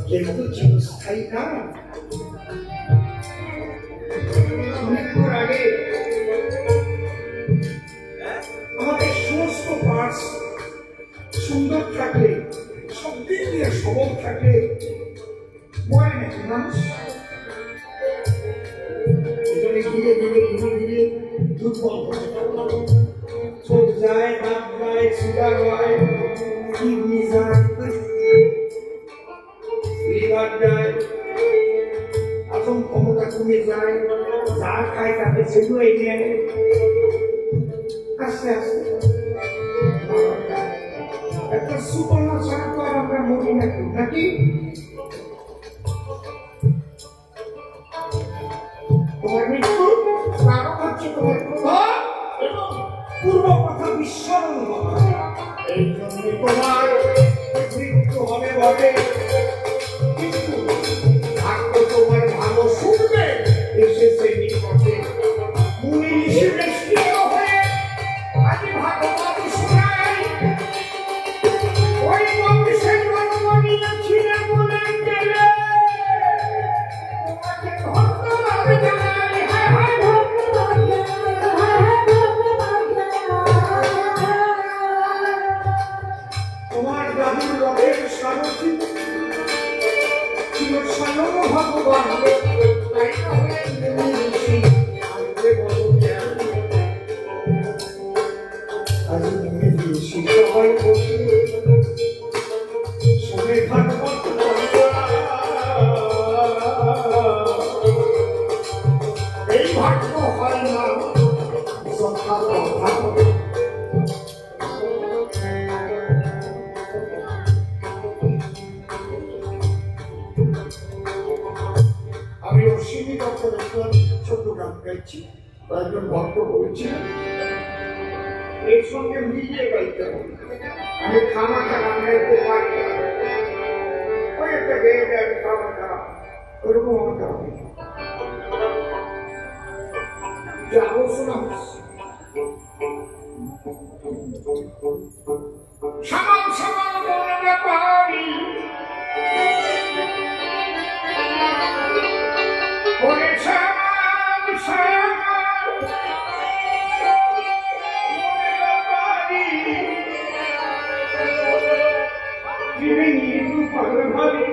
Speaker 1: কিন্তু চিরস্থায়ী না। মৃত্যুর আগে আমাদের সমস্ত পার্টস সুন্দর থাকলে, সব দিক দিয়ে সবল থাকলে মরে নাকি মানুষ? ধীরে ধীরে ধীরে ধীরে দুর্বল চোখ যায়, দাঁত যায়, সুগার হয়, কিডনি যায়, লিভার যায়, আসন ক্ষমতা কমে যায়, যা খায় তাকে সেগুলোই নেয়, আস্তে আস্তে একটা সুপর্ণা ছাড়া তো আর আমরা মরি নাকি নাকি? তোমার মৃত্যু কারণ হচ্ছে তোমার পূর্ব কথা বিস্মরণ করা। এই জন্য তোমার মৃত্যু হবে বটে, কিন্তু ভাগ্য তোমার ভালো শুনবে এসেছে নিকটে। মুনি ঋষি বেষ্টিত হয়ে আজ ভাগবত শোনায়। ওই বংশের জন্মদিন ছিল বলে গেলে তোমাকে ধন্যবাদ জানাই। তোমার দাদুর রথের সারথি ছিল স্বয়ং ভগবান, তাই না হয়ে মুনি ঋষি আসবে বলো জ্ঞান। আজ মুনি ঋষি সবাই বসে শুনে ভাগবত এই ভাগ্য হয় না সত্তা কথা। আমি অশ্বিনী দত্তের একজন ছোট গান গাইছি, একজন ভক্ত বলেছিলেন এর সঙ্গে মিলিয়ে গাইতে হবে। আমি খামাখা গান গাইতে পারি না, ওই একটা গেয়ে দেয় আমি খামাখা, ওরকম আমার গান যে আলোচনা হচ্ছে। সামাল সামাল বলতে পারি ওরে সামাল সামাল বলতে পারি জীবে নিরু পাগল ভাবি।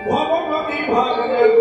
Speaker 1: ভগবতী ভাগবতী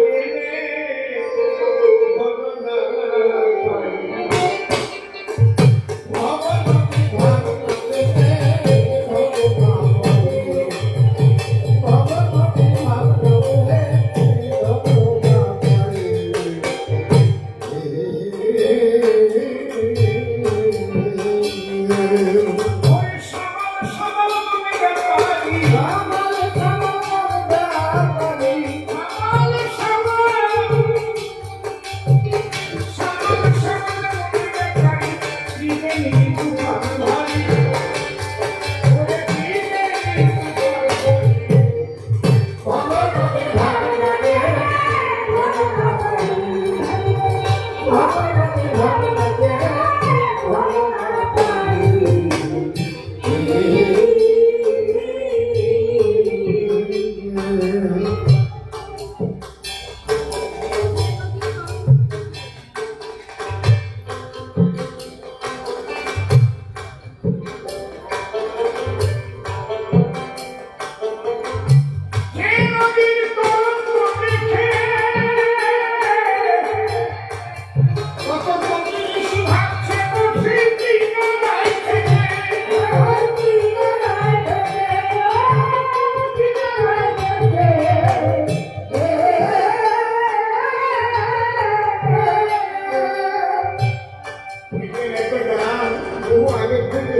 Speaker 1: একটা গান বহু আগে থেকে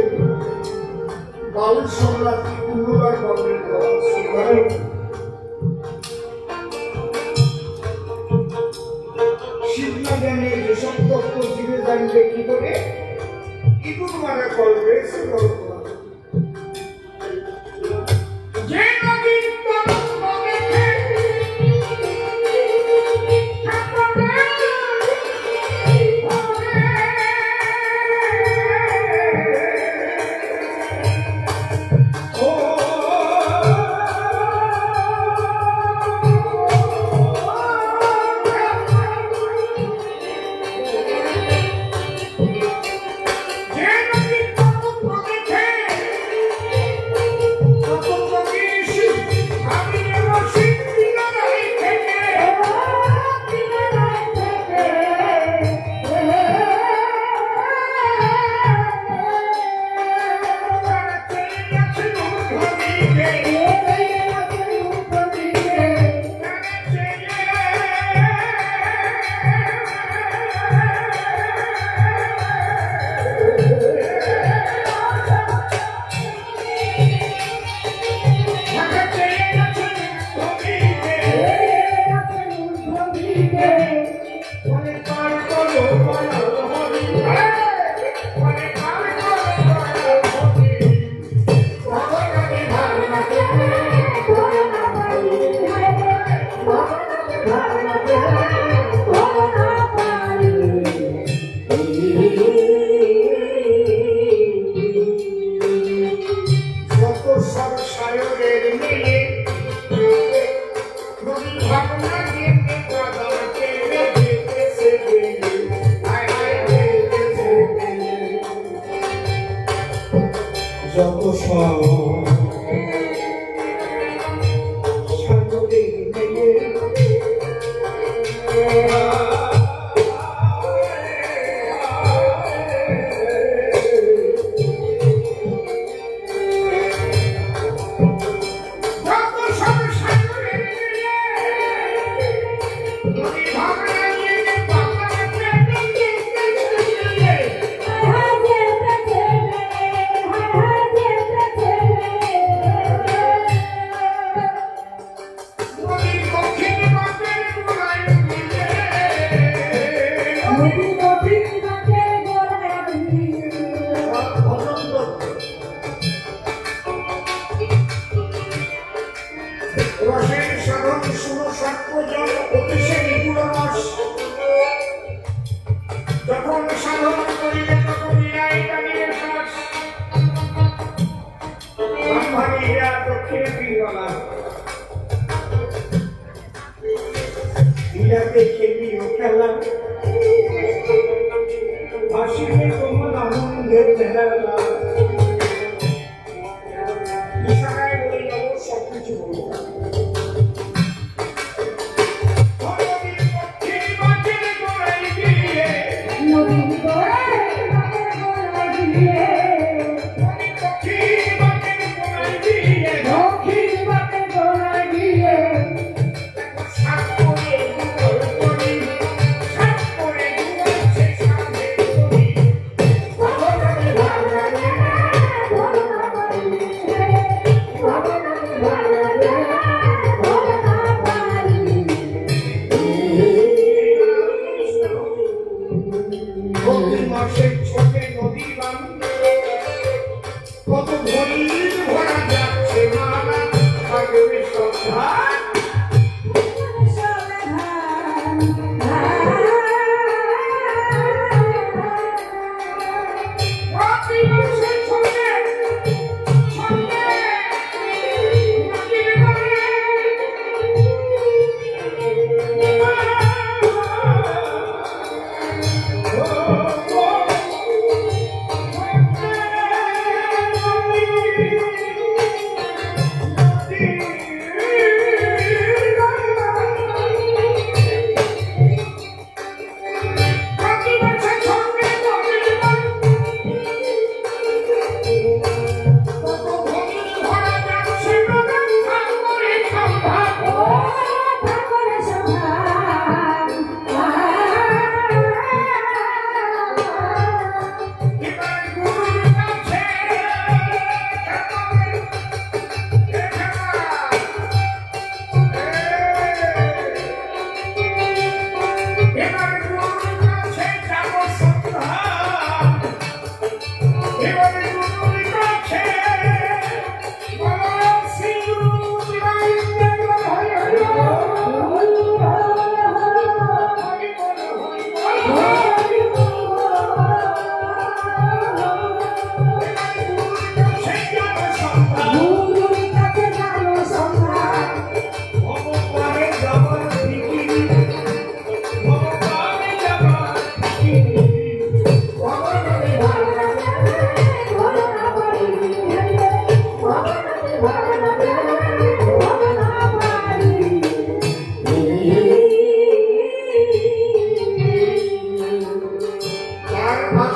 Speaker 1: বাউল সম্রাট পুনরায় বর্ণিত শিবনা জ্ঞানে যেসব তত্ত্ব জীবে জানবে কি করে ইগুর মারা করবে সে কল্পনা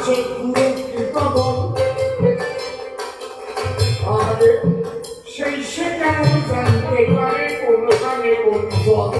Speaker 1: আছে গুরু কৃপাবল আরে সেই সে কেন জানতে পারে কোনখানে কোন জল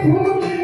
Speaker 2: Who